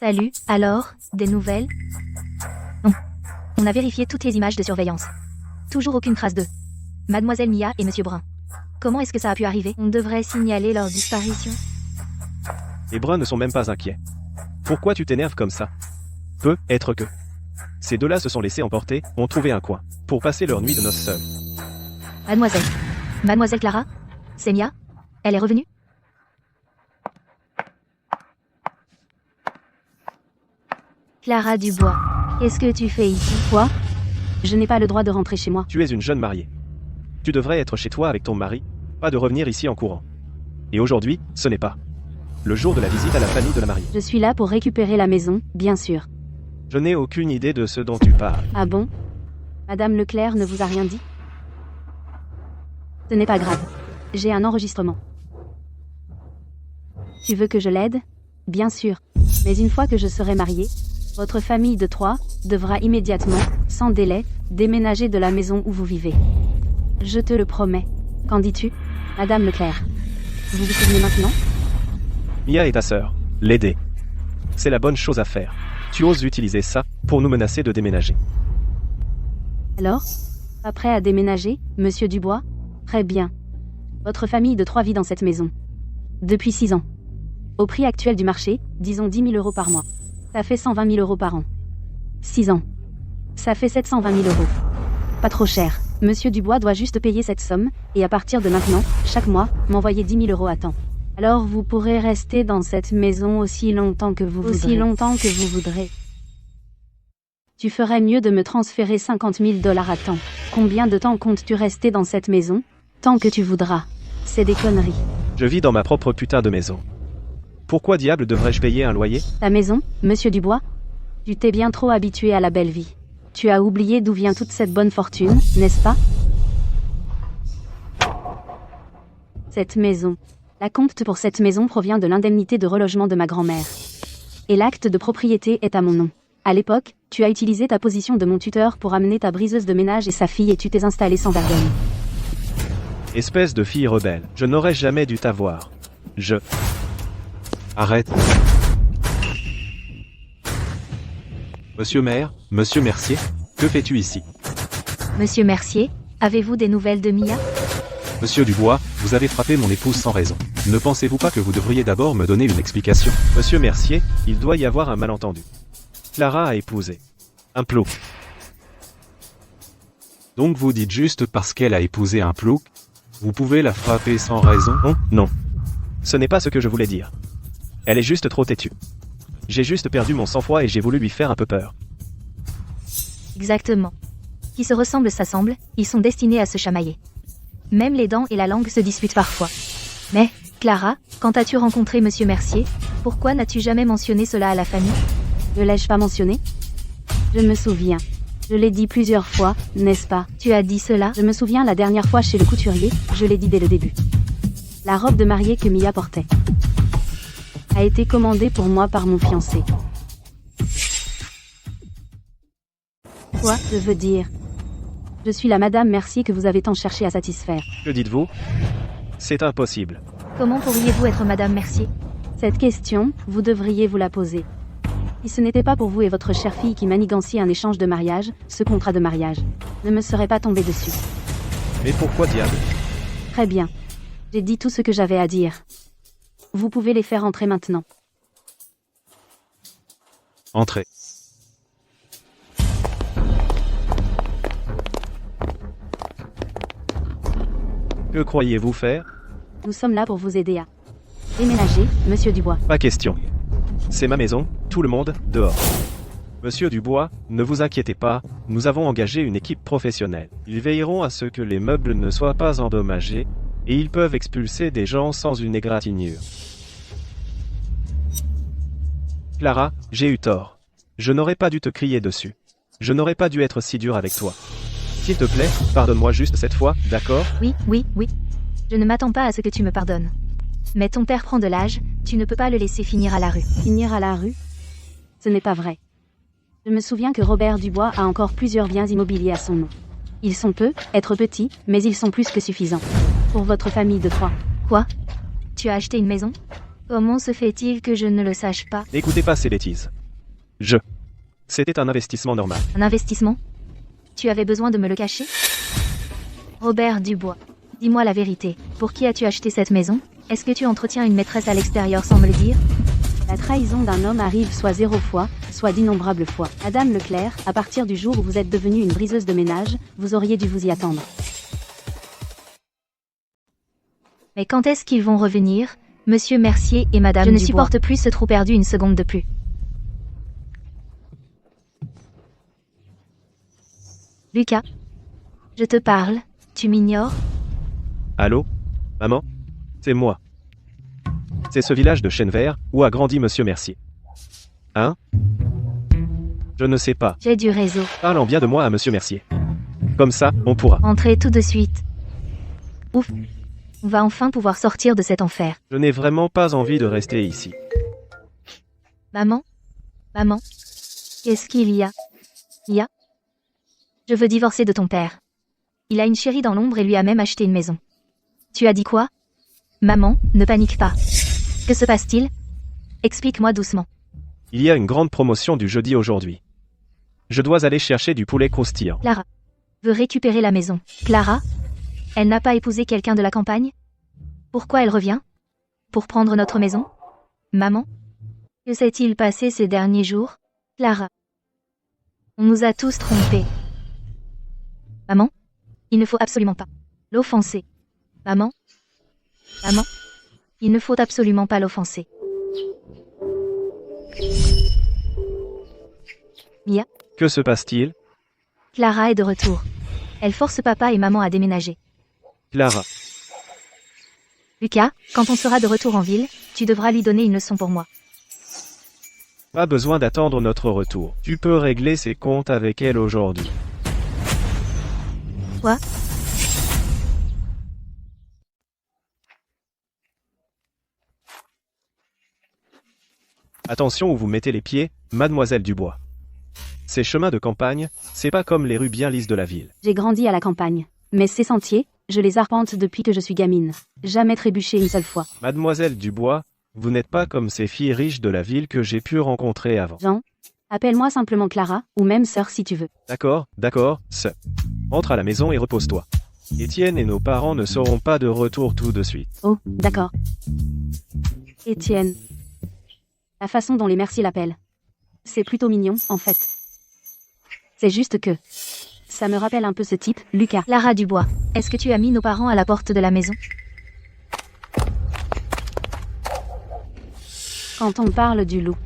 Salut, alors, des nouvelles? Non. On a vérifié toutes les images de surveillance. Toujours aucune trace d'eux. Mademoiselle Mia et Monsieur Brun. Comment est-ce que ça a pu arriver? On devrait signaler leur disparition. Les bruns ne sont même pas inquiets. Pourquoi tu t'énerves comme ça? Peut être que ces deux-là se sont laissés emporter, ont trouvé un coin, pour passer leur nuit de noces seuls. Mademoiselle. Mademoiselle Clara? C'est Mia? Elle est revenue? Clara Dubois. Qu'est-ce que tu fais ici? Quoi? Je n'ai pas le droit de rentrer chez moi. Tu es une jeune mariée. Tu devrais être chez toi avec ton mari, pas de revenir ici en courant. Et aujourd'hui, ce n'est pas le jour de la visite à la famille de la mariée. Je suis là pour récupérer la maison, bien sûr. Je n'ai aucune idée de ce dont tu parles. Ah bon? Madame Leclerc ne vous a rien dit? Ce n'est pas grave. J'ai un enregistrement. Tu veux que je l'aide? Bien sûr. Mais une fois que je serai mariée, votre famille de 3 devra immédiatement, sans délai, déménager de la maison où vous vivez. Je te le promets. Qu'en dis-tu, Madame Leclerc? Vous vous souvenez maintenant? Mia est ta sœur. L'aider. C'est la bonne chose à faire. Tu oses utiliser ça pour nous menacer de déménager. Alors? Pas prêt à déménager, Monsieur Dubois? Très bien. Votre famille de 3 vit dans cette maison. Depuis 6 ans. Au prix actuel du marché, disons 10 000 € par mois. Ça fait 120 000 € par an. 6 ans. Ça fait 720 000 €. Pas trop cher. Monsieur Dubois doit juste payer cette somme, et à partir de maintenant, chaque mois, m'envoyer 10 000 € à temps. Alors vous pourrez rester dans cette maison aussi longtemps que vous voudrez. Tu ferais mieux de me transférer 50 000 $ à temps. Combien de temps comptes-tu rester dans cette maison? Tant que tu voudras. C'est des conneries. Je vis dans ma propre putain de maison. Pourquoi diable devrais-je payer un loyer? Ta maison, Monsieur Dubois? Tu t'es bien trop habitué à la belle vie. Tu as oublié d'où vient toute cette bonne fortune, n'est-ce pas? Cette maison. La compte pour cette maison provient de l'indemnité de relogement de ma grand-mère. Et l'acte de propriété est à mon nom. À l'époque, tu as utilisé ta position de mon tuteur pour amener ta briseuse de ménage et sa fille et tu t'es installé sans vergogne. Espèce de fille rebelle. Je n'aurais jamais dû t'avoir. Arrête. Monsieur Maire, Monsieur Mercier, que fais-tu ici? Monsieur Mercier, avez-vous des nouvelles de Mia? Monsieur Dubois, vous avez frappé mon épouse sans raison. Ne pensez-vous pas que vous devriez d'abord me donner une explication? Monsieur Mercier, il doit y avoir un malentendu. Clara a épousé Un plouc. Donc vous dites juste parce qu'elle a épousé un plouc, vous pouvez la frapper sans raison? Non, non. Ce n'est pas ce que je voulais dire. Elle est juste trop têtue. J'ai juste perdu mon sang-froid et j'ai voulu lui faire un peu peur. Exactement. Qui se ressemblent s'assemblent, ils sont destinés à se chamailler. Même les dents et la langue se disputent parfois. Mais, Clara, quand as-tu rencontré Monsieur Mercier, pourquoi n'as-tu jamais mentionné cela à la famille? Ne l'ai-je pas mentionné? Je me souviens. Je l'ai dit plusieurs fois, n'est-ce pas? Tu as dit cela? Je me souviens la dernière fois chez le couturier, je l'ai dit dès le début. La robe de mariée que Mia portait a été commandée pour moi par mon fiancé. Quoi, je veux dire? Je suis la Madame Mercier que vous avez tant cherché à satisfaire. Que dites-vous? C'est impossible. Comment pourriez-vous être Madame Mercier? Cette question, vous devriez vous la poser. Si ce n'était pas pour vous et votre chère fille qui maniganciez un échange de mariage, ce contrat de mariage ne me serait pas tombé dessus. Mais pourquoi diable? Très bien. J'ai dit tout ce que j'avais à dire. Vous pouvez les faire entrer maintenant. Entrez. Que croyez-vous faire? Nous sommes là pour vous aider à déménager, Monsieur Dubois. Pas question. C'est ma maison, tout le monde, dehors. Monsieur Dubois, ne vous inquiétez pas, nous avons engagé une équipe professionnelle. Ils veilleront à ce que les meubles ne soient pas endommagés, et ils peuvent expulser des gens sans une égratignure. Clara, j'ai eu tort. Je n'aurais pas dû te crier dessus. Je n'aurais pas dû être si dur avec toi. S'il te plaît, pardonne-moi juste cette fois, d'accord? Oui, oui, oui. Je ne m'attends pas à ce que tu me pardonnes. Mais ton père prend de l'âge, tu ne peux pas le laisser finir à la rue. Finir à la rue? Ce n'est pas vrai. Je me souviens que Robert Dubois a encore plusieurs biens immobiliers à son nom. Ils sont être petits, mais ils sont plus que suffisants. Pour votre famille de 3. Quoi? Tu as acheté une maison? Comment se fait-il que je ne le sache pas? N'écoutez pas ces bêtises. C'était un investissement normal. Un investissement? Tu avais besoin de me le cacher? Robert Dubois, dis-moi la vérité. Pour qui as-tu acheté cette maison? Est-ce que tu entretiens une maîtresse à l'extérieur sans me le dire? La trahison d'un homme arrive soit 0 fois, soit d'innombrables fois. Madame Leclerc, à partir du jour où vous êtes devenue une briseuse de ménage, vous auriez dû vous y attendre. Mais quand est-ce qu'ils vont revenir, Monsieur Mercier et Madame Dubois? Je ne supporte plus ce trou perdu une seconde de plus. Lucas, je te parle, tu m'ignores? Allô? Maman? C'est moi. C'est ce village de Chêne-Vert, où a grandi Monsieur Mercier. Hein? Je ne sais pas. J'ai du réseau. Parlons bien de moi à Monsieur Mercier. Comme ça, on pourra. Entrez tout de suite. Ouf. On va enfin pouvoir sortir de cet enfer. Je n'ai vraiment pas envie de rester ici. Maman? Maman? Qu'est-ce qu'il y a? Je veux divorcer de ton père. Il a une chérie dans l'ombre et lui a même acheté une maison. Tu as dit quoi? Maman, ne panique pas. Que se passe-t-il? Explique-moi doucement. Il y a une grande promotion du jeudi aujourd'hui. Je dois aller chercher du poulet croustillant. Clara veut récupérer la maison. Clara? Elle n'a pas épousé quelqu'un de la campagne? Pourquoi elle revient? Pour prendre notre maison? Maman? Que s'est-il passé ces derniers jours? Clara. On nous a tous trompés. Maman? Il ne faut absolument pas l'offenser. Maman? Maman? Il ne faut absolument pas l'offenser. Mia? Que se passe-t-il? Clara est de retour. Elle force papa et maman à déménager. Clara. Lucas, quand on sera de retour en ville, tu devras lui donner une leçon pour moi. Pas besoin d'attendre notre retour. Tu peux régler ses comptes avec elle aujourd'hui. Quoi? Attention où vous mettez les pieds, mademoiselle Dubois. Ces chemins de campagne, c'est pas comme les rues bien lisses de la ville. J'ai grandi à la campagne. Mais ces sentiers, je les arpente depuis que je suis gamine. Jamais trébuché une seule fois. Mademoiselle Dubois, vous n'êtes pas comme ces filles riches de la ville que j'ai pu rencontrer avant. Jean, appelle-moi simplement Clara, ou même sœur si tu veux. D'accord, sœur. Entre à la maison et repose-toi. Étienne et nos parents ne seront pas de retour tout de suite. Oh, d'accord. Étienne. La façon dont les Mercier l'appellent. C'est plutôt mignon, en fait. C'est juste que... Ça me rappelle un peu ce type, Lucas. Clara Dubois, est-ce que tu as mis nos parents à la porte de la maison? Quand on parle du loup.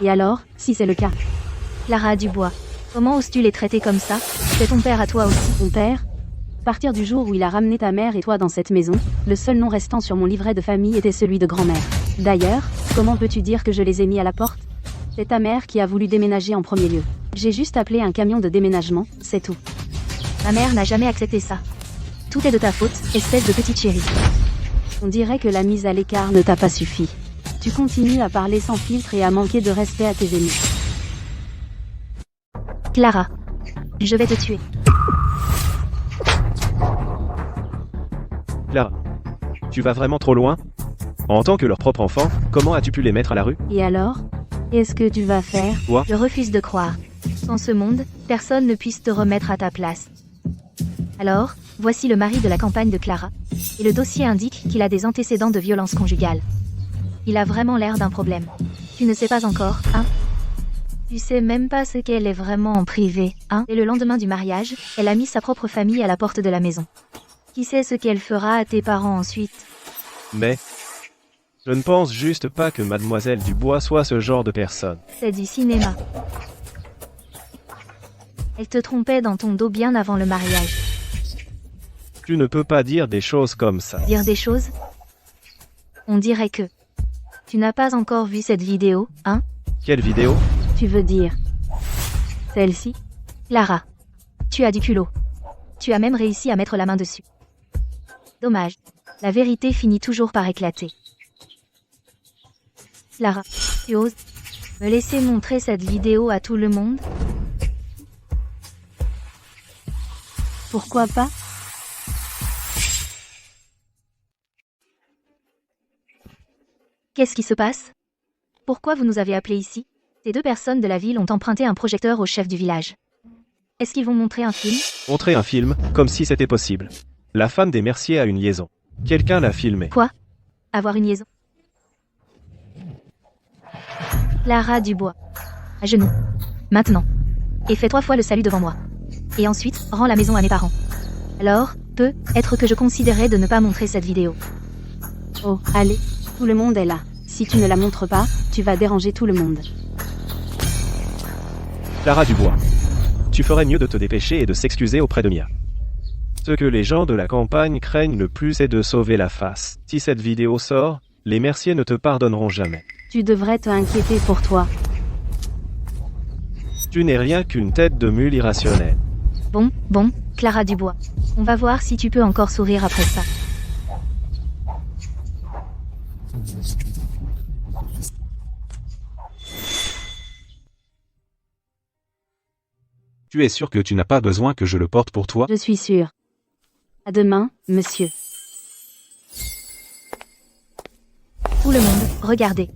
Et alors, si c'est le cas? Clara Dubois, comment oses-tu les traiter comme ça? C'est ton père à toi aussi. Ton père? À partir du jour où il a ramené ta mère et toi dans cette maison, le seul nom restant sur mon livret de famille était celui de grand-mère. D'ailleurs, comment peux-tu dire que je les ai mis à la porte? C'est ta mère qui a voulu déménager en premier lieu. J'ai juste appelé un camion de déménagement, c'est tout. Ma mère n'a jamais accepté ça. Tout est de ta faute, espèce de petite chérie. On dirait que la mise à l'écart ne t'a pas suffi. Tu continues à parler sans filtre et à manquer de respect à tes amis. Clara, je vais te tuer. Clara, tu vas vraiment trop loin? En tant que leur propre enfant, comment as-tu pu les mettre à la rue? Et alors? Qu'est-ce que tu vas faire? Je refuse de croire. Dans ce monde, personne ne puisse te remettre à ta place. Alors, voici le mari de la campagne de Clara. Et le dossier indique qu'il a des antécédents de violence conjugale. Il a vraiment l'air d'un problème. Tu ne sais pas encore, hein? Tu sais même pas ce qu'elle est vraiment en privé, hein? Et le lendemain du mariage, elle a mis sa propre famille à la porte de la maison. Qui sait ce qu'elle fera à tes parents ensuite? Mais... je ne pense juste pas que Mademoiselle Dubois soit ce genre de personne. C'est du cinéma. Elle te trompait dans ton dos bien avant le mariage. Tu ne peux pas dire des choses comme ça. Dire des choses? On dirait que... Tu n'as pas encore vu cette vidéo, hein? Quelle vidéo? Tu veux dire... celle-ci? Clara, tu as du culot. Tu as même réussi à mettre la main dessus. Dommage. La vérité finit toujours par éclater. Clara, tu oses me laisser montrer cette vidéo à tout le monde? Pourquoi pas? Qu'est-ce qui se passe? Pourquoi vous nous avez appelés ici? Ces deux personnes de la ville ont emprunté un projecteur au chef du village. Est-ce qu'ils vont montrer un film? Montrer un film, comme si c'était possible. La femme des Mercier a une liaison. Quelqu'un l'a filmé. Quoi? Avoir une liaison? Clara Dubois. À genoux. Maintenant. Et fais 3 fois le salut devant moi. Et ensuite, rends la maison à mes parents. Alors, peut-être que je considérais de ne pas montrer cette vidéo. Oh, allez, tout le monde est là. Si tu ne la montres pas, tu vas déranger tout le monde. Clara Dubois. Tu ferais mieux de te dépêcher et de s'excuser auprès de Mia. Ce que les gens de la campagne craignent le plus est de sauver la face. Si cette vidéo sort, les Mercier ne te pardonneront jamais. Tu devrais te inquiéter pour toi. Tu n'es rien qu'une tête de mule irrationnelle. Bon, Clara Dubois. On va voir si tu peux encore sourire après ça. Tu es sûr que tu n'as pas besoin que je le porte pour toi? Je suis sûre. À demain, monsieur. Tout le monde, regardez.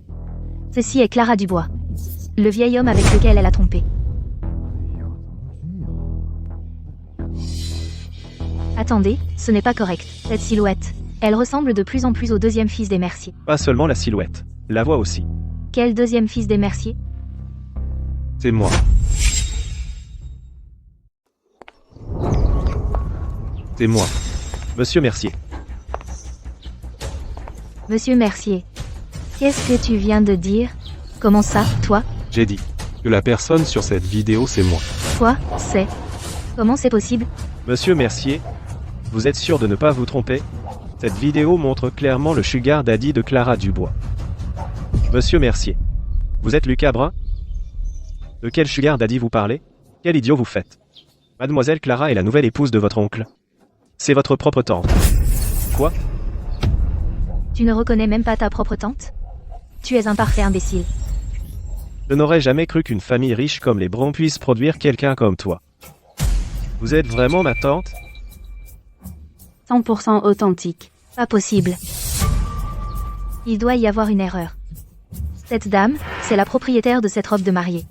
Ceci est Clara Dubois. Le vieil homme avec lequel elle a trompé. Attendez, ce n'est pas correct. Cette silhouette. Elle ressemble de plus en plus au deuxième fils des Mercier. Pas seulement la silhouette, la voix aussi. Quel deuxième fils des Mercier? C'est moi. C'est moi. Monsieur Mercier. Monsieur Mercier. Qu'est-ce que tu viens de dire? Comment ça, toi? J'ai dit que la personne sur cette vidéo c'est moi. Toi, c'est... Comment c'est possible? Monsieur Mercier, vous êtes sûr de ne pas vous tromper? Cette vidéo montre clairement le sugar daddy de Clara Dubois. Monsieur Mercier, vous êtes Lucas Brun? De quel sugar daddy vous parlez? Quel idiot vous faites? Mademoiselle Clara est la nouvelle épouse de votre oncle. C'est votre propre tante. Quoi? Tu ne reconnais même pas ta propre tante? Tu es un parfait imbécile. Je n'aurais jamais cru qu'une famille riche comme les Brun puisse produire quelqu'un comme toi. Vous êtes vraiment ma tante? 100% authentique. Pas possible. Il doit y avoir une erreur. Cette dame, c'est la propriétaire de cette robe de mariée.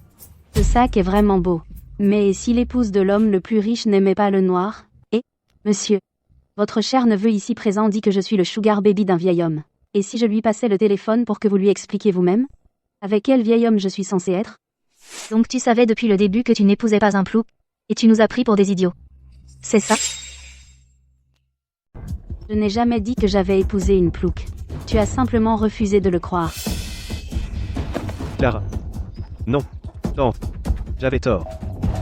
Ce sac est vraiment beau. Mais si l'épouse de l'homme le plus riche n'aimait pas le noir? Et, monsieur, votre cher neveu ici présent dit que je suis le sugar baby d'un vieil homme. Et si je lui passais le téléphone pour que vous lui expliquiez vous-même? Avec quel vieil homme je suis censé être? Donc tu savais depuis le début que tu n'épousais pas un plouc, et tu nous as pris pour des idiots. C'est ça? Je n'ai jamais dit que j'avais épousé une plouc. Tu as simplement refusé de le croire. Clara. Non. Non. J'avais tort.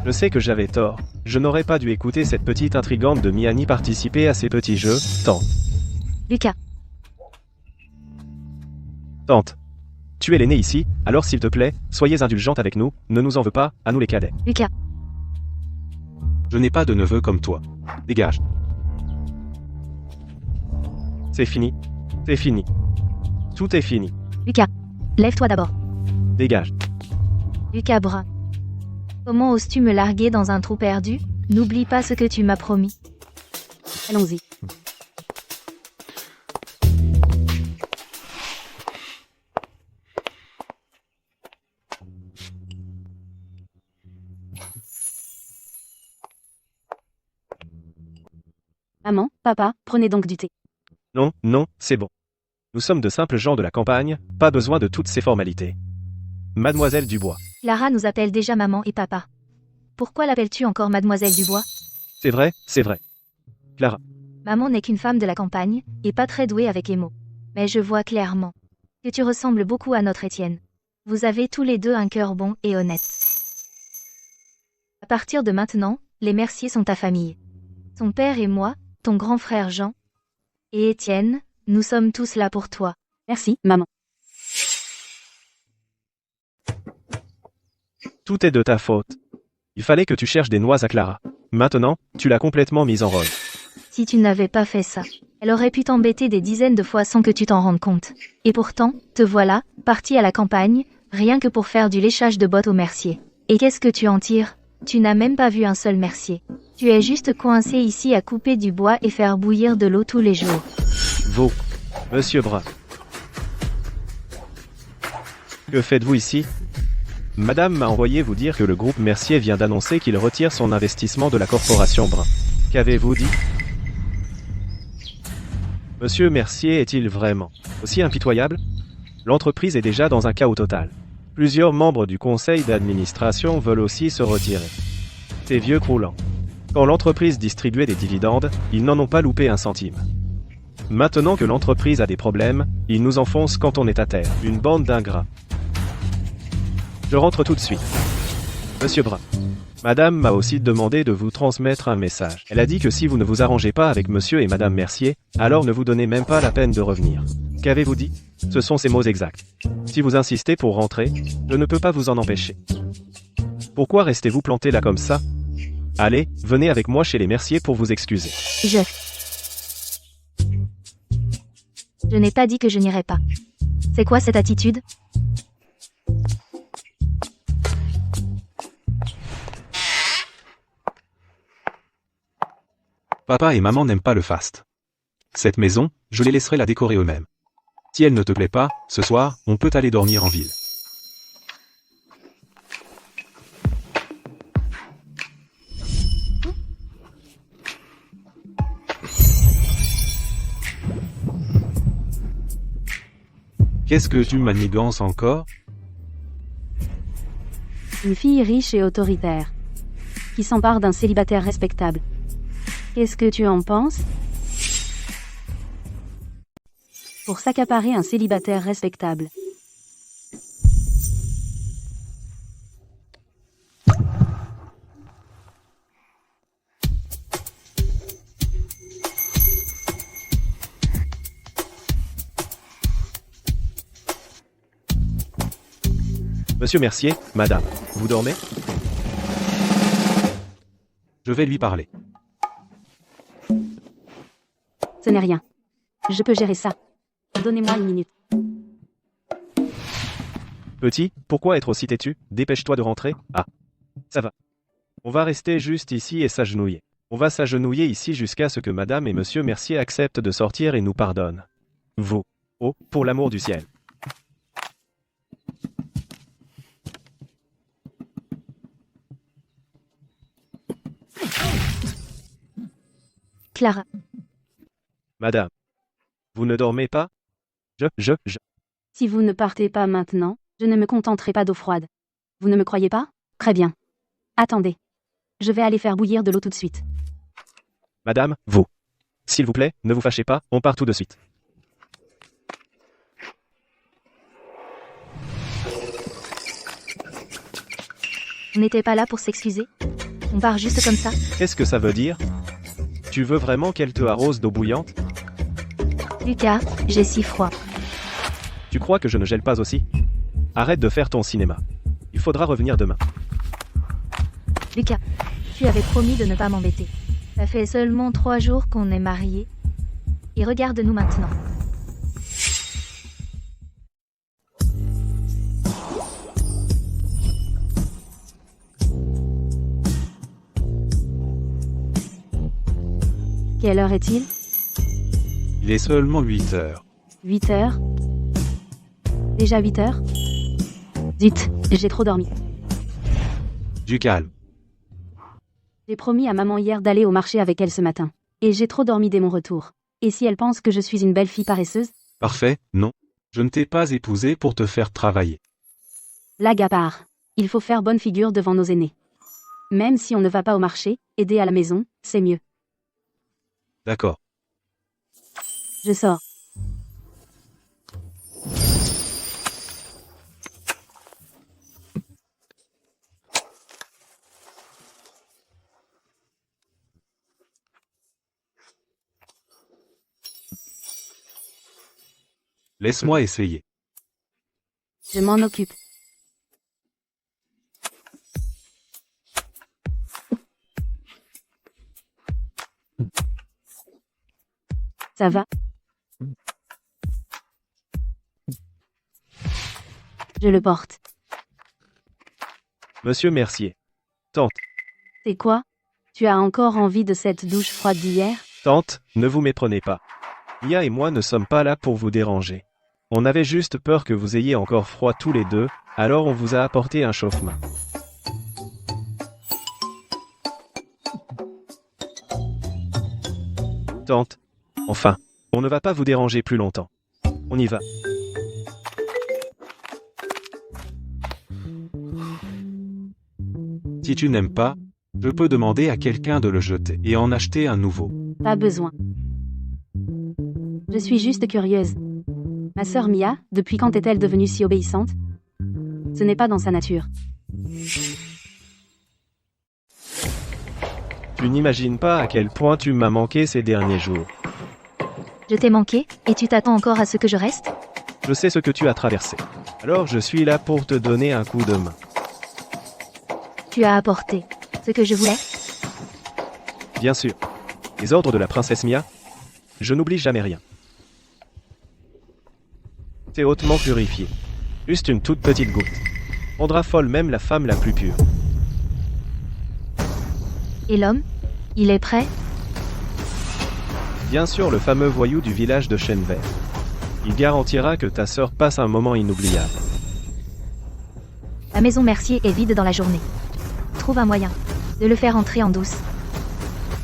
Je sais que j'avais tort. Je n'aurais pas dû écouter cette petite intrigante de Miani participer à ces petits jeux. Lucas. Tante. Tu es l'aîné ici, alors s'il te plaît, soyez indulgente avec nous, ne nous en veux pas, à nous les cadets. Lucas. Je n'ai pas de neveu comme toi. Dégage. C'est fini. C'est fini. Tout est fini. Lucas. Lève-toi d'abord. Dégage. Lucas Brun. Comment oses-tu me larguer dans un trou perdu? N'oublie pas ce que tu m'as promis. Allons-y. Maman, papa, prenez donc du thé. Non, non, c'est bon. Nous sommes de simples gens de la campagne, pas besoin de toutes ces formalités. Mademoiselle Dubois. Clara nous appelle déjà maman et papa. Pourquoi l'appelles-tu encore Mademoiselle Dubois? C'est vrai, c'est vrai. Clara. Maman n'est qu'une femme de la campagne, et pas très douée avec les mots. Mais je vois clairement que tu ressembles beaucoup à notre Étienne. Vous avez tous les deux un cœur bon et honnête. À partir de maintenant, les Mercier sont ta famille. Ton père et moi, ton grand frère Jean. Et Étienne, nous sommes tous là pour toi. Merci, maman. Tout est de ta faute. Il fallait que tu cherches des noix à Clara. Maintenant, tu l'as complètement mise en rôle. Si tu n'avais pas fait ça, elle aurait pu t'embêter des dizaines de fois sans que tu t'en rendes compte. Et pourtant, te voilà, parti à la campagne, rien que pour faire du léchage de bottes aux Mercier. Et qu'est-ce que tu en tires? Tu n'as même pas vu un seul Mercier. Tu es juste coincé ici à couper du bois et faire bouillir de l'eau tous les jours. Vous, Monsieur Brun. Que faites-vous ici? Madame m'a envoyé vous dire que le groupe Mercier vient d'annoncer qu'il retire son investissement de la corporation Brun. Qu'avez-vous dit? Monsieur Mercier est-il vraiment aussi impitoyable? L'entreprise est déjà dans un chaos total. Plusieurs membres du conseil d'administration veulent aussi se retirer. Ces vieux croulants. Quand l'entreprise distribuait des dividendes, ils n'en ont pas loupé un centime. Maintenant que l'entreprise a des problèmes, ils nous enfoncent quand on est à terre. Une bande d'ingrats. Je rentre tout de suite. Monsieur Brun. Madame m'a aussi demandé de vous transmettre un message. Elle a dit que si vous ne vous arrangez pas avec monsieur et madame Mercier, alors ne vous donnez même pas la peine de revenir. Qu'avez-vous dit? Ce sont ces mots exacts. Si vous insistez pour rentrer, je ne peux pas vous en empêcher. Pourquoi restez-vous planté là comme ça? Allez, venez avec moi chez les Mercier pour vous excuser. Je n'ai pas dit que je n'irais pas. C'est quoi cette attitude? Papa et maman n'aiment pas le faste. Cette maison, je les laisserai la décorer eux-mêmes. Si elle ne te plaît pas, ce soir, on peut aller dormir en ville. Qu'est-ce que tu manigances encore? Une fille riche et autoritaire. Qui s'empare d'un célibataire respectable. Qu'est-ce que tu en penses? Pour s'accaparer un célibataire respectable. Monsieur Mercier, madame, vous dormez? Je vais lui parler. Ce n'est rien. Je peux gérer ça. Donnez-moi une minute. Petit, pourquoi être aussi têtu? Dépêche-toi de rentrer. Ah. Ça va. On va rester juste ici et s'agenouiller. On va s'agenouiller ici jusqu'à ce que madame et monsieur Mercier acceptent de sortir et nous pardonnent. Vous. Oh, pour l'amour du ciel. Clara. Madame. Vous ne dormez pas? Je. Si vous ne partez pas maintenant, je ne me contenterai pas d'eau froide. Vous ne me croyez pas? Très bien. Attendez. Je vais aller faire bouillir de l'eau tout de suite. Madame, vous. S'il vous plaît, ne vous fâchez pas, on part tout de suite. On n'était pas là pour s'excuser? On part juste comme ça? Qu'est-ce que ça veut dire? Tu veux vraiment qu'elle te arrose d'eau bouillante? Lucas, j'ai si froid. Tu crois que je ne gèle pas aussi? Arrête de faire ton cinéma. Il faudra revenir demain. Lucas, tu avais promis de ne pas m'embêter. Ça fait seulement 3 jours qu'on est mariés. Et regarde-nous maintenant. Quelle heure est-il? Il est seulement 8 heures. 8 heures? Déjà 8 heures? Dites, j'ai trop dormi. Du calme. J'ai promis à maman hier d'aller au marché avec elle ce matin. Et j'ai trop dormi dès mon retour. Et si elle pense que je suis une belle fille paresseuse? Parfait, non. Je ne t'ai pas épousé pour te faire travailler. Blague à part. Il faut faire bonne figure devant nos aînés. Même si on ne va pas au marché, aider à la maison, c'est mieux. D'accord. Je sors. Laisse-moi essayer. Je m'en occupe. Ça va? Je le porte. Monsieur Mercier. Tante. C'est quoi? Tu as encore envie de cette douche froide d'hier? Tante, ne vous méprenez pas. Mia et moi ne sommes pas là pour vous déranger. On avait juste peur que vous ayez encore froid tous les deux, alors on vous a apporté un chauffe-main. Tante. Enfin, on ne va pas vous déranger plus longtemps. On y va. Si tu n'aimes pas, je peux demander à quelqu'un de le jeter et en acheter un nouveau. Pas besoin. Je suis juste curieuse. Ma sœur Mia, depuis quand est-elle devenue si obéissante? Ce n'est pas dans sa nature. Tu n'imagines pas à quel point tu m'as manqué ces derniers jours. Je t'ai manqué, et tu t'attends encore à ce que je reste? Je sais ce que tu as traversé. Alors je suis là pour te donner un coup de main. Tu as apporté ce que je voulais? Bien sûr. Les ordres de la princesse Mia? Je n'oublie jamais rien. C'est hautement purifié. Juste une toute petite goutte. Rendra folle même la femme la plus pure. Et l'homme? Il est prêt? Bien sûr, le fameux voyou du village de Chêne-Vert. Il garantira que ta sœur passe un moment inoubliable. La maison Mercier est vide dans la journée. Trouve un moyen de le faire entrer en douce.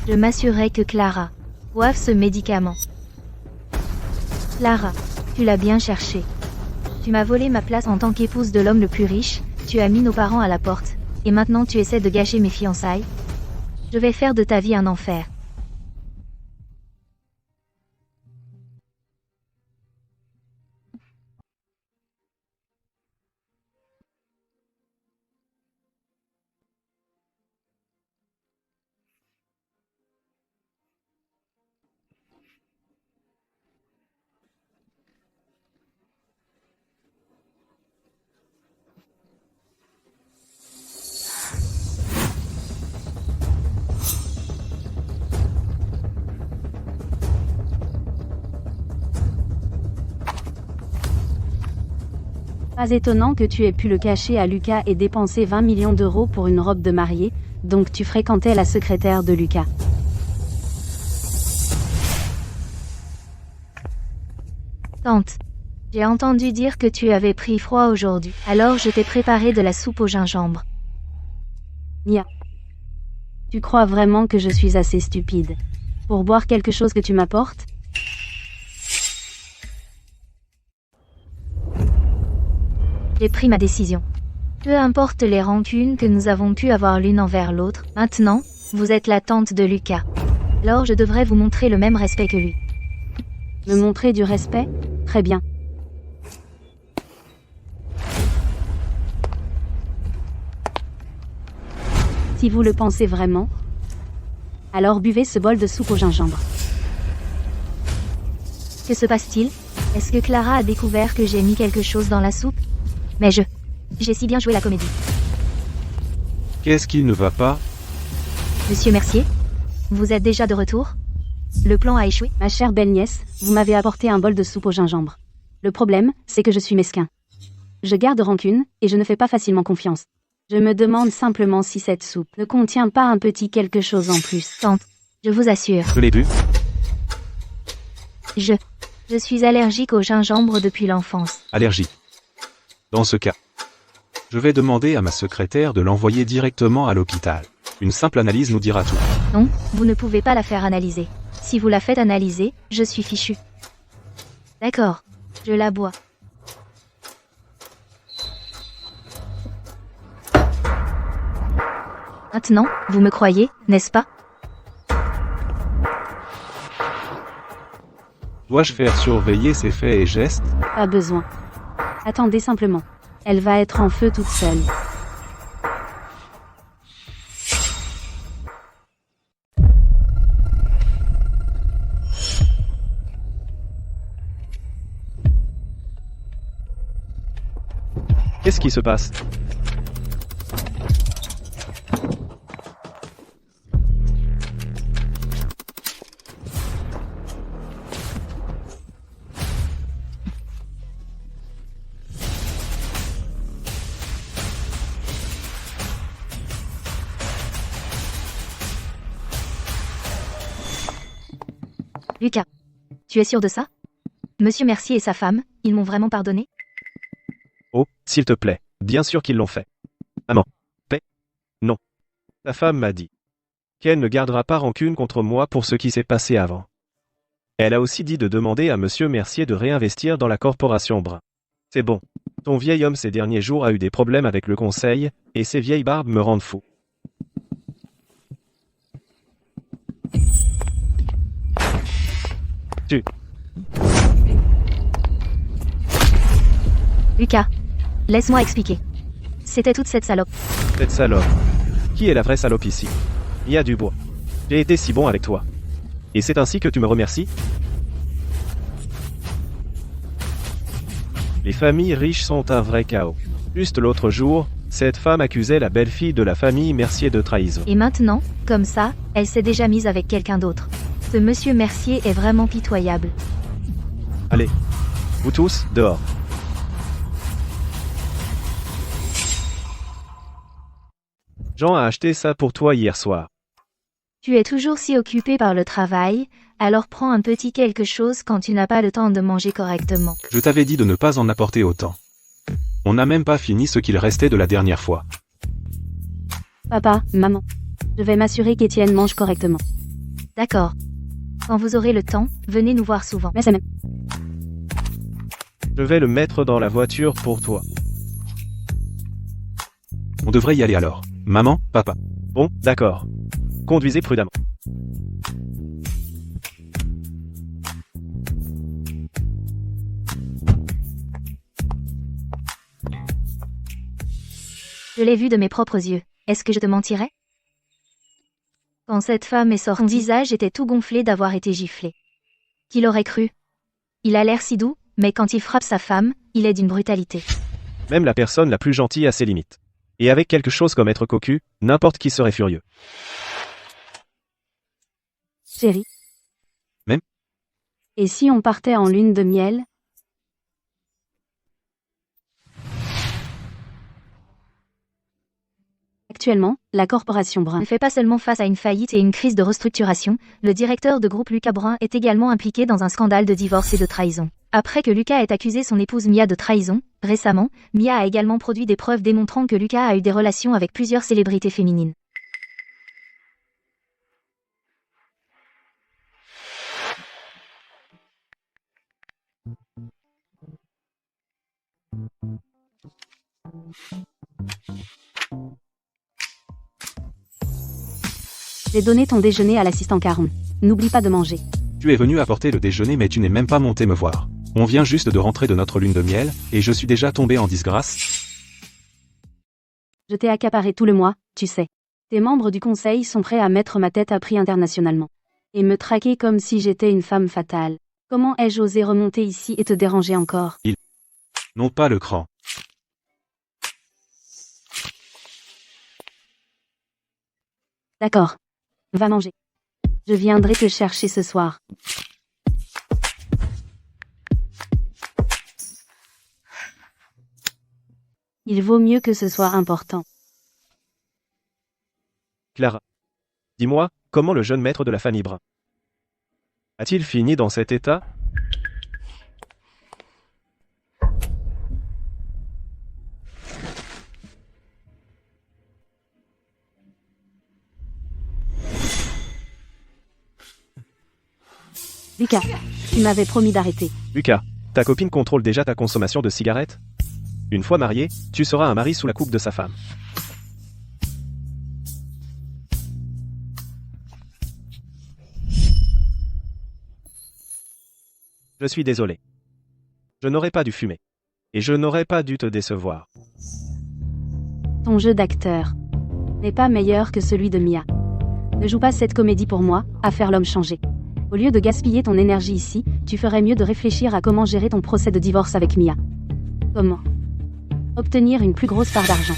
Je m'assurerai que Clara boive ce médicament. Clara, tu l'as bien cherché. Tu m'as volé ma place en tant qu'épouse de l'homme le plus riche, tu as mis nos parents à la porte, et maintenant tu essaies de gâcher mes fiançailles. Je vais faire de ta vie un enfer. Pas étonnant que tu aies pu le cacher à Lucas et dépenser 20 millions d'euros pour une robe de mariée, donc tu fréquentais la secrétaire de Lucas. Tante, j'ai entendu dire que tu avais pris froid aujourd'hui, alors je t'ai préparé de la soupe au gingembre. Mia. Tu crois vraiment que je suis assez stupide pour boire quelque chose que tu m'apportes? J'ai pris ma décision. Peu importe les rancunes que nous avons pu avoir l'une envers l'autre, maintenant, vous êtes la tante de Lucas. Alors je devrais vous montrer le même respect que lui. Me montrer du respect? Très bien. Si vous le pensez vraiment, alors buvez ce bol de soupe au gingembre. Que se passe-t-il? Est-ce que Clara a découvert que j'ai mis quelque chose dans la soupe? Mais j'ai si bien joué la comédie. Qu'est-ce qui ne va pas? Monsieur Mercier? Vous êtes déjà de retour? Le plan a échoué? Ma chère belle-nièce, vous m'avez apporté un bol de soupe au gingembre. Le problème, c'est que je suis mesquin. Je garde rancune, et je ne fais pas facilement confiance. Je me demande simplement si cette soupe ne contient pas un petit quelque chose en plus. Tante, je vous assure, Je l'ai bu. je suis allergique au gingembre depuis l'enfance. Allergie. Dans ce cas, je vais demander à ma secrétaire de l'envoyer directement à l'hôpital. Une simple analyse nous dira tout. Non, vous ne pouvez pas la faire analyser. Si vous la faites analyser, je suis fichu. D'accord, je la bois. Maintenant, vous me croyez, n'est-ce pas? Dois-je faire surveiller ses faits et gestes? Pas besoin. Attendez simplement. Elle va être en feu toute seule. Qu'est-ce qui se passe? Lucas, tu es sûr de ça? Monsieur Mercier et sa femme, ils m'ont vraiment pardonné? Oh, s'il te plaît, bien sûr qu'ils l'ont fait. Maman. Paix? Non. Ta femme m'a dit qu'elle ne gardera pas rancune contre moi pour ce qui s'est passé avant. Elle a aussi dit de demander à Monsieur Mercier de réinvestir dans la corporation Brun. C'est bon. Ton vieil homme ces derniers jours a eu des problèmes avec le conseil, et ces vieilles barbes me rendent fou. Lucas, laisse-moi expliquer. C'était toute cette salope. Cette salope. Qui est la vraie salope ici? Mia Dubois. J'ai été si bon avec toi. Et c'est ainsi que tu me remercies? Les familles riches sont un vrai chaos. Juste l'autre jour, cette femme accusait la belle-fille de la famille Mercier de trahison. Et maintenant, comme ça, elle s'est déjà mise avec quelqu'un d'autre. Ce monsieur Mercier est vraiment pitoyable. Allez, vous tous, dehors. Jean a acheté ça pour toi hier soir. Tu es toujours si occupé par le travail, alors prends un petit quelque chose quand tu n'as pas le temps de manger correctement. Je t'avais dit de ne pas en apporter autant. On n'a même pas fini ce qu'il restait de la dernière fois. Papa, maman. Je vais m'assurer qu'Étienne mange correctement. D'accord. Quand vous aurez le temps, venez nous voir souvent. Mais c'est même. Je vais le mettre dans la voiture pour toi. On devrait y aller alors. Maman, papa. Bon, d'accord. Conduisez prudemment. Je l'ai vu de mes propres yeux. Est-ce que je te mentirais? Quand cette femme est sortie, son visage était tout gonflé d'avoir été giflé. Qui l'aurait cru? Il a l'air si doux, mais quand il frappe sa femme, il est d'une brutalité. Même la personne la plus gentille a ses limites. Et avec quelque chose comme être cocu, n'importe qui serait furieux. Chérie. Même. Et si on partait en lune de miel? Actuellement, la corporation Brun Ne fait pas seulement face à une faillite et une crise de restructuration, le directeur de groupe Lucas Brun est également impliqué dans un scandale de divorce et de trahison. Après que Lucas ait accusé son épouse Mia de trahison, récemment, Mia a également produit des preuves démontrant que Lucas a eu des relations avec plusieurs célébrités féminines. J'ai donné ton déjeuner à l'assistant Caron. N'oublie pas de manger. Tu es venu apporter le déjeuner mais tu n'es même pas monté me voir. On vient juste de rentrer de notre lune de miel, et je suis déjà tombé en disgrâce. Je t'ai accaparé tout le mois, tu sais. Tes membres du conseil sont prêts à mettre ma tête à prix internationalement. Et me traquer comme si j'étais une femme fatale. Comment ai-je osé remonter ici et te déranger encore? Non pas le cran. D'accord. Va manger. Je viendrai te chercher ce soir. Il vaut mieux que ce soit important. Clara. Dis-moi, comment le jeune maître de la famille Brun a-t-il fini dans cet état? Lucas, tu m'avais promis d'arrêter. Lucas, ta copine contrôle déjà ta consommation de cigarettes? Une fois marié, tu seras un mari sous la coupe de sa femme. Je suis désolé. Je n'aurais pas dû fumer. Et je n'aurais pas dû te décevoir. Ton jeu d'acteur n'est pas meilleur que celui de Mia. Ne joue pas cette comédie pour moi, à faire l'homme changer. Au lieu de gaspiller ton énergie ici, tu ferais mieux de réfléchir à comment gérer ton procès de divorce avec Mia. Comment obtenir une plus grosse part d'argent.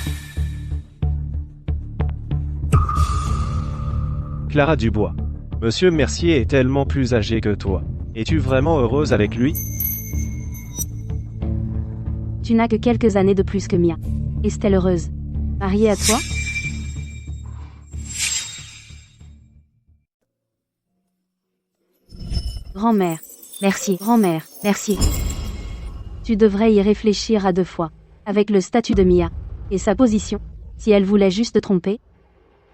Clara Dubois. Monsieur Mercier est tellement plus âgé que toi. Es-tu vraiment heureuse avec lui? Tu n'as que quelques années de plus que Mia. Est-elle heureuse? Mariée à toi? Grand-mère. Merci. Grand-mère. Merci. Tu devrais y réfléchir à deux fois. Avec le statut de Mia. Et sa position. Si elle voulait juste te tromper.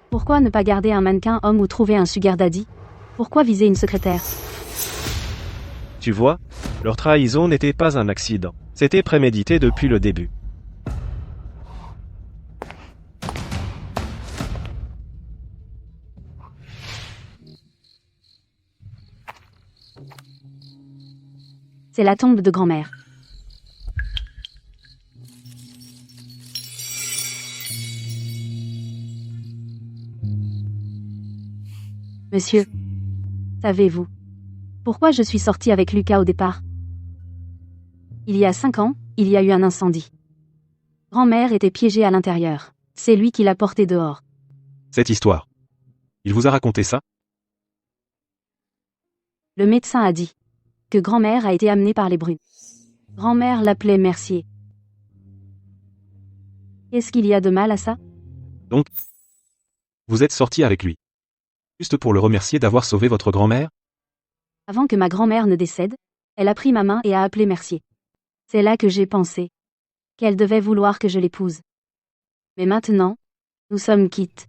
Pourquoi ne pas garder un mannequin homme ou trouver un sugar daddy? Pourquoi viser une secrétaire? Tu vois, leur trahison n'était pas un accident. C'était prémédité depuis le début. C'est la tombe de grand-mère. Monsieur, savez-vous pourquoi je suis sortie avec Lucas au départ? Il y a 5 ans, il y a eu un incendie. Grand-mère était piégée à l'intérieur. C'est lui qui l'a portée dehors. Cette histoire. Il vous a raconté ça? Le médecin a dit que grand-mère a été amenée par les brunes. Grand-mère l'appelait Mercier. Qu'est-ce qu'il y a de mal à ça? Donc, vous êtes sorti avec lui. Juste pour le remercier d'avoir sauvé votre grand-mère? Avant que ma grand-mère ne décède, elle a pris ma main et a appelé Mercier. C'est là que j'ai pensé qu'elle devait vouloir que je l'épouse. Mais maintenant, nous sommes quittes.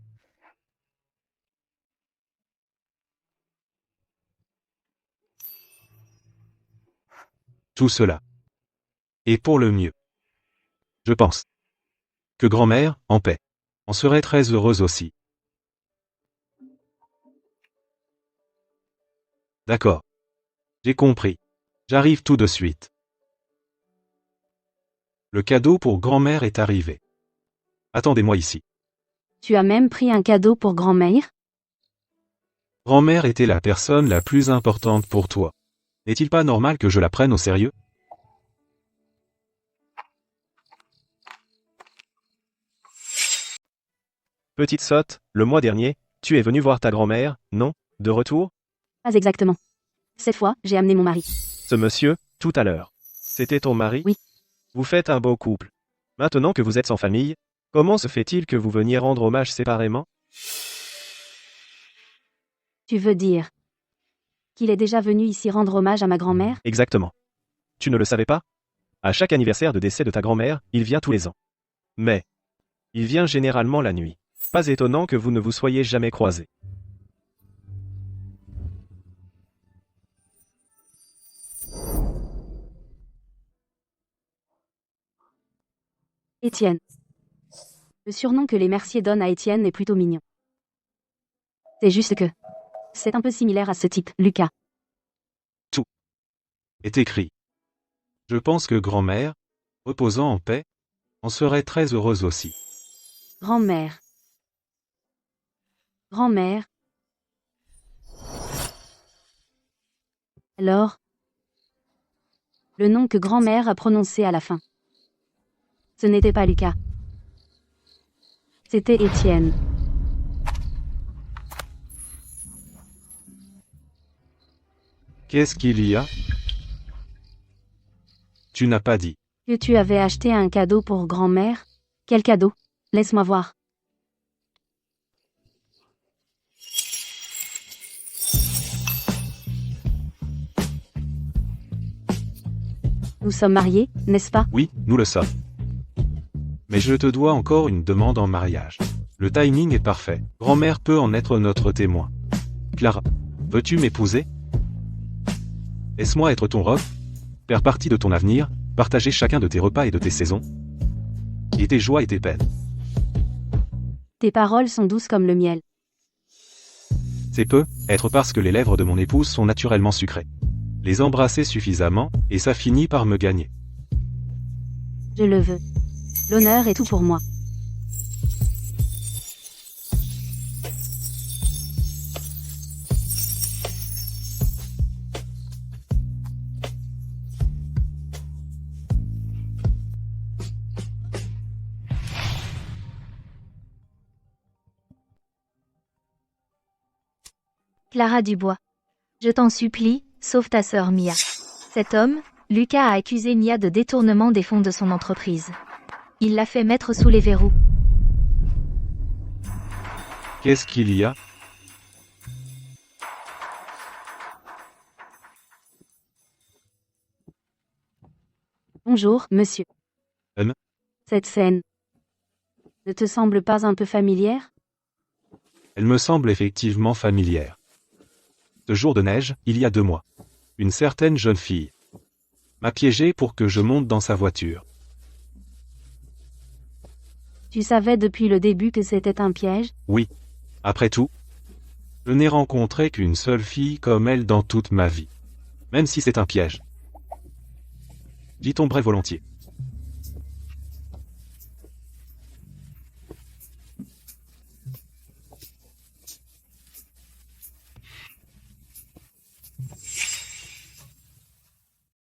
Tout cela. Et pour le mieux. Je pense que grand-mère, en paix, en serait très heureuse aussi. D'accord. J'ai compris. J'arrive tout de suite. Le cadeau pour grand-mère est arrivé. Attendez-moi ici. Tu as même pris un cadeau pour grand-mère? Grand-mère était la personne la plus importante pour toi. N'est-il pas normal que je la prenne au sérieux? Petite sotte, le mois dernier, tu es venue voir ta grand-mère, non? De retour? Pas exactement. Cette fois, j'ai amené mon mari. Ce monsieur, tout à l'heure. C'était ton mari? Oui. Vous faites un beau couple. Maintenant que vous êtes sans famille, comment se fait-il que vous veniez rendre hommage séparément? Tu veux dire qu'il est déjà venu ici rendre hommage à ma grand-mère? Exactement. Tu ne le savais pas? À chaque anniversaire de décès de ta grand-mère, il vient tous les ans. Mais il vient généralement la nuit. Pas étonnant que vous ne vous soyez jamais croisés. Étienne. Le surnom que les Mercier donnent à Étienne est plutôt mignon. C'est juste que... C'est un peu similaire à ce type, Lucas. Est écrit. Je pense que grand-mère, reposant en paix, en serait très heureuse aussi. Grand-mère. Grand-mère. Alors, le nom que grand-mère a prononcé à la fin. Ce n'était pas Lucas. C'était Étienne. Qu'est-ce qu'il y a? Tu n'as pas dit. Que tu avais acheté un cadeau pour grand-mère? Quel cadeau? Laisse-moi voir. Nous sommes mariés, n'est-ce pas? Oui, nous le sommes. Mais je te dois encore une demande en mariage. Le timing est parfait. Grand-mère peut en être notre témoin. Clara, veux-tu m'épouser? Laisse-moi être ton roc, faire partie de ton avenir, partager chacun de tes repas et de tes saisons, et tes joies et tes peines. Tes paroles sont douces comme le miel. C'est peu, être parce que les lèvres de mon épouse sont naturellement sucrées. Les embrasser suffisamment, et ça finit par me gagner. Je le veux. L'honneur est tout pour moi. Clara Dubois. Je t'en supplie, sauve ta sœur Mia. Cet homme, Lucas, a accusé Mia de détournement des fonds de son entreprise. Il l'a fait mettre sous les verrous. Qu'est-ce qu'il y a? Bonjour, monsieur. Anne? Cette scène ne te semble pas un peu familière? Elle me semble effectivement familière. Ce jour de neige, il y a 2 mois. Une certaine jeune fille m'a piégé pour que je monte dans sa voiture. Tu savais depuis le début que c'était un piège? Oui. Après tout, je n'ai rencontré qu'une seule fille comme elle dans toute ma vie. Même si c'est un piège. J'y tomberais volontiers.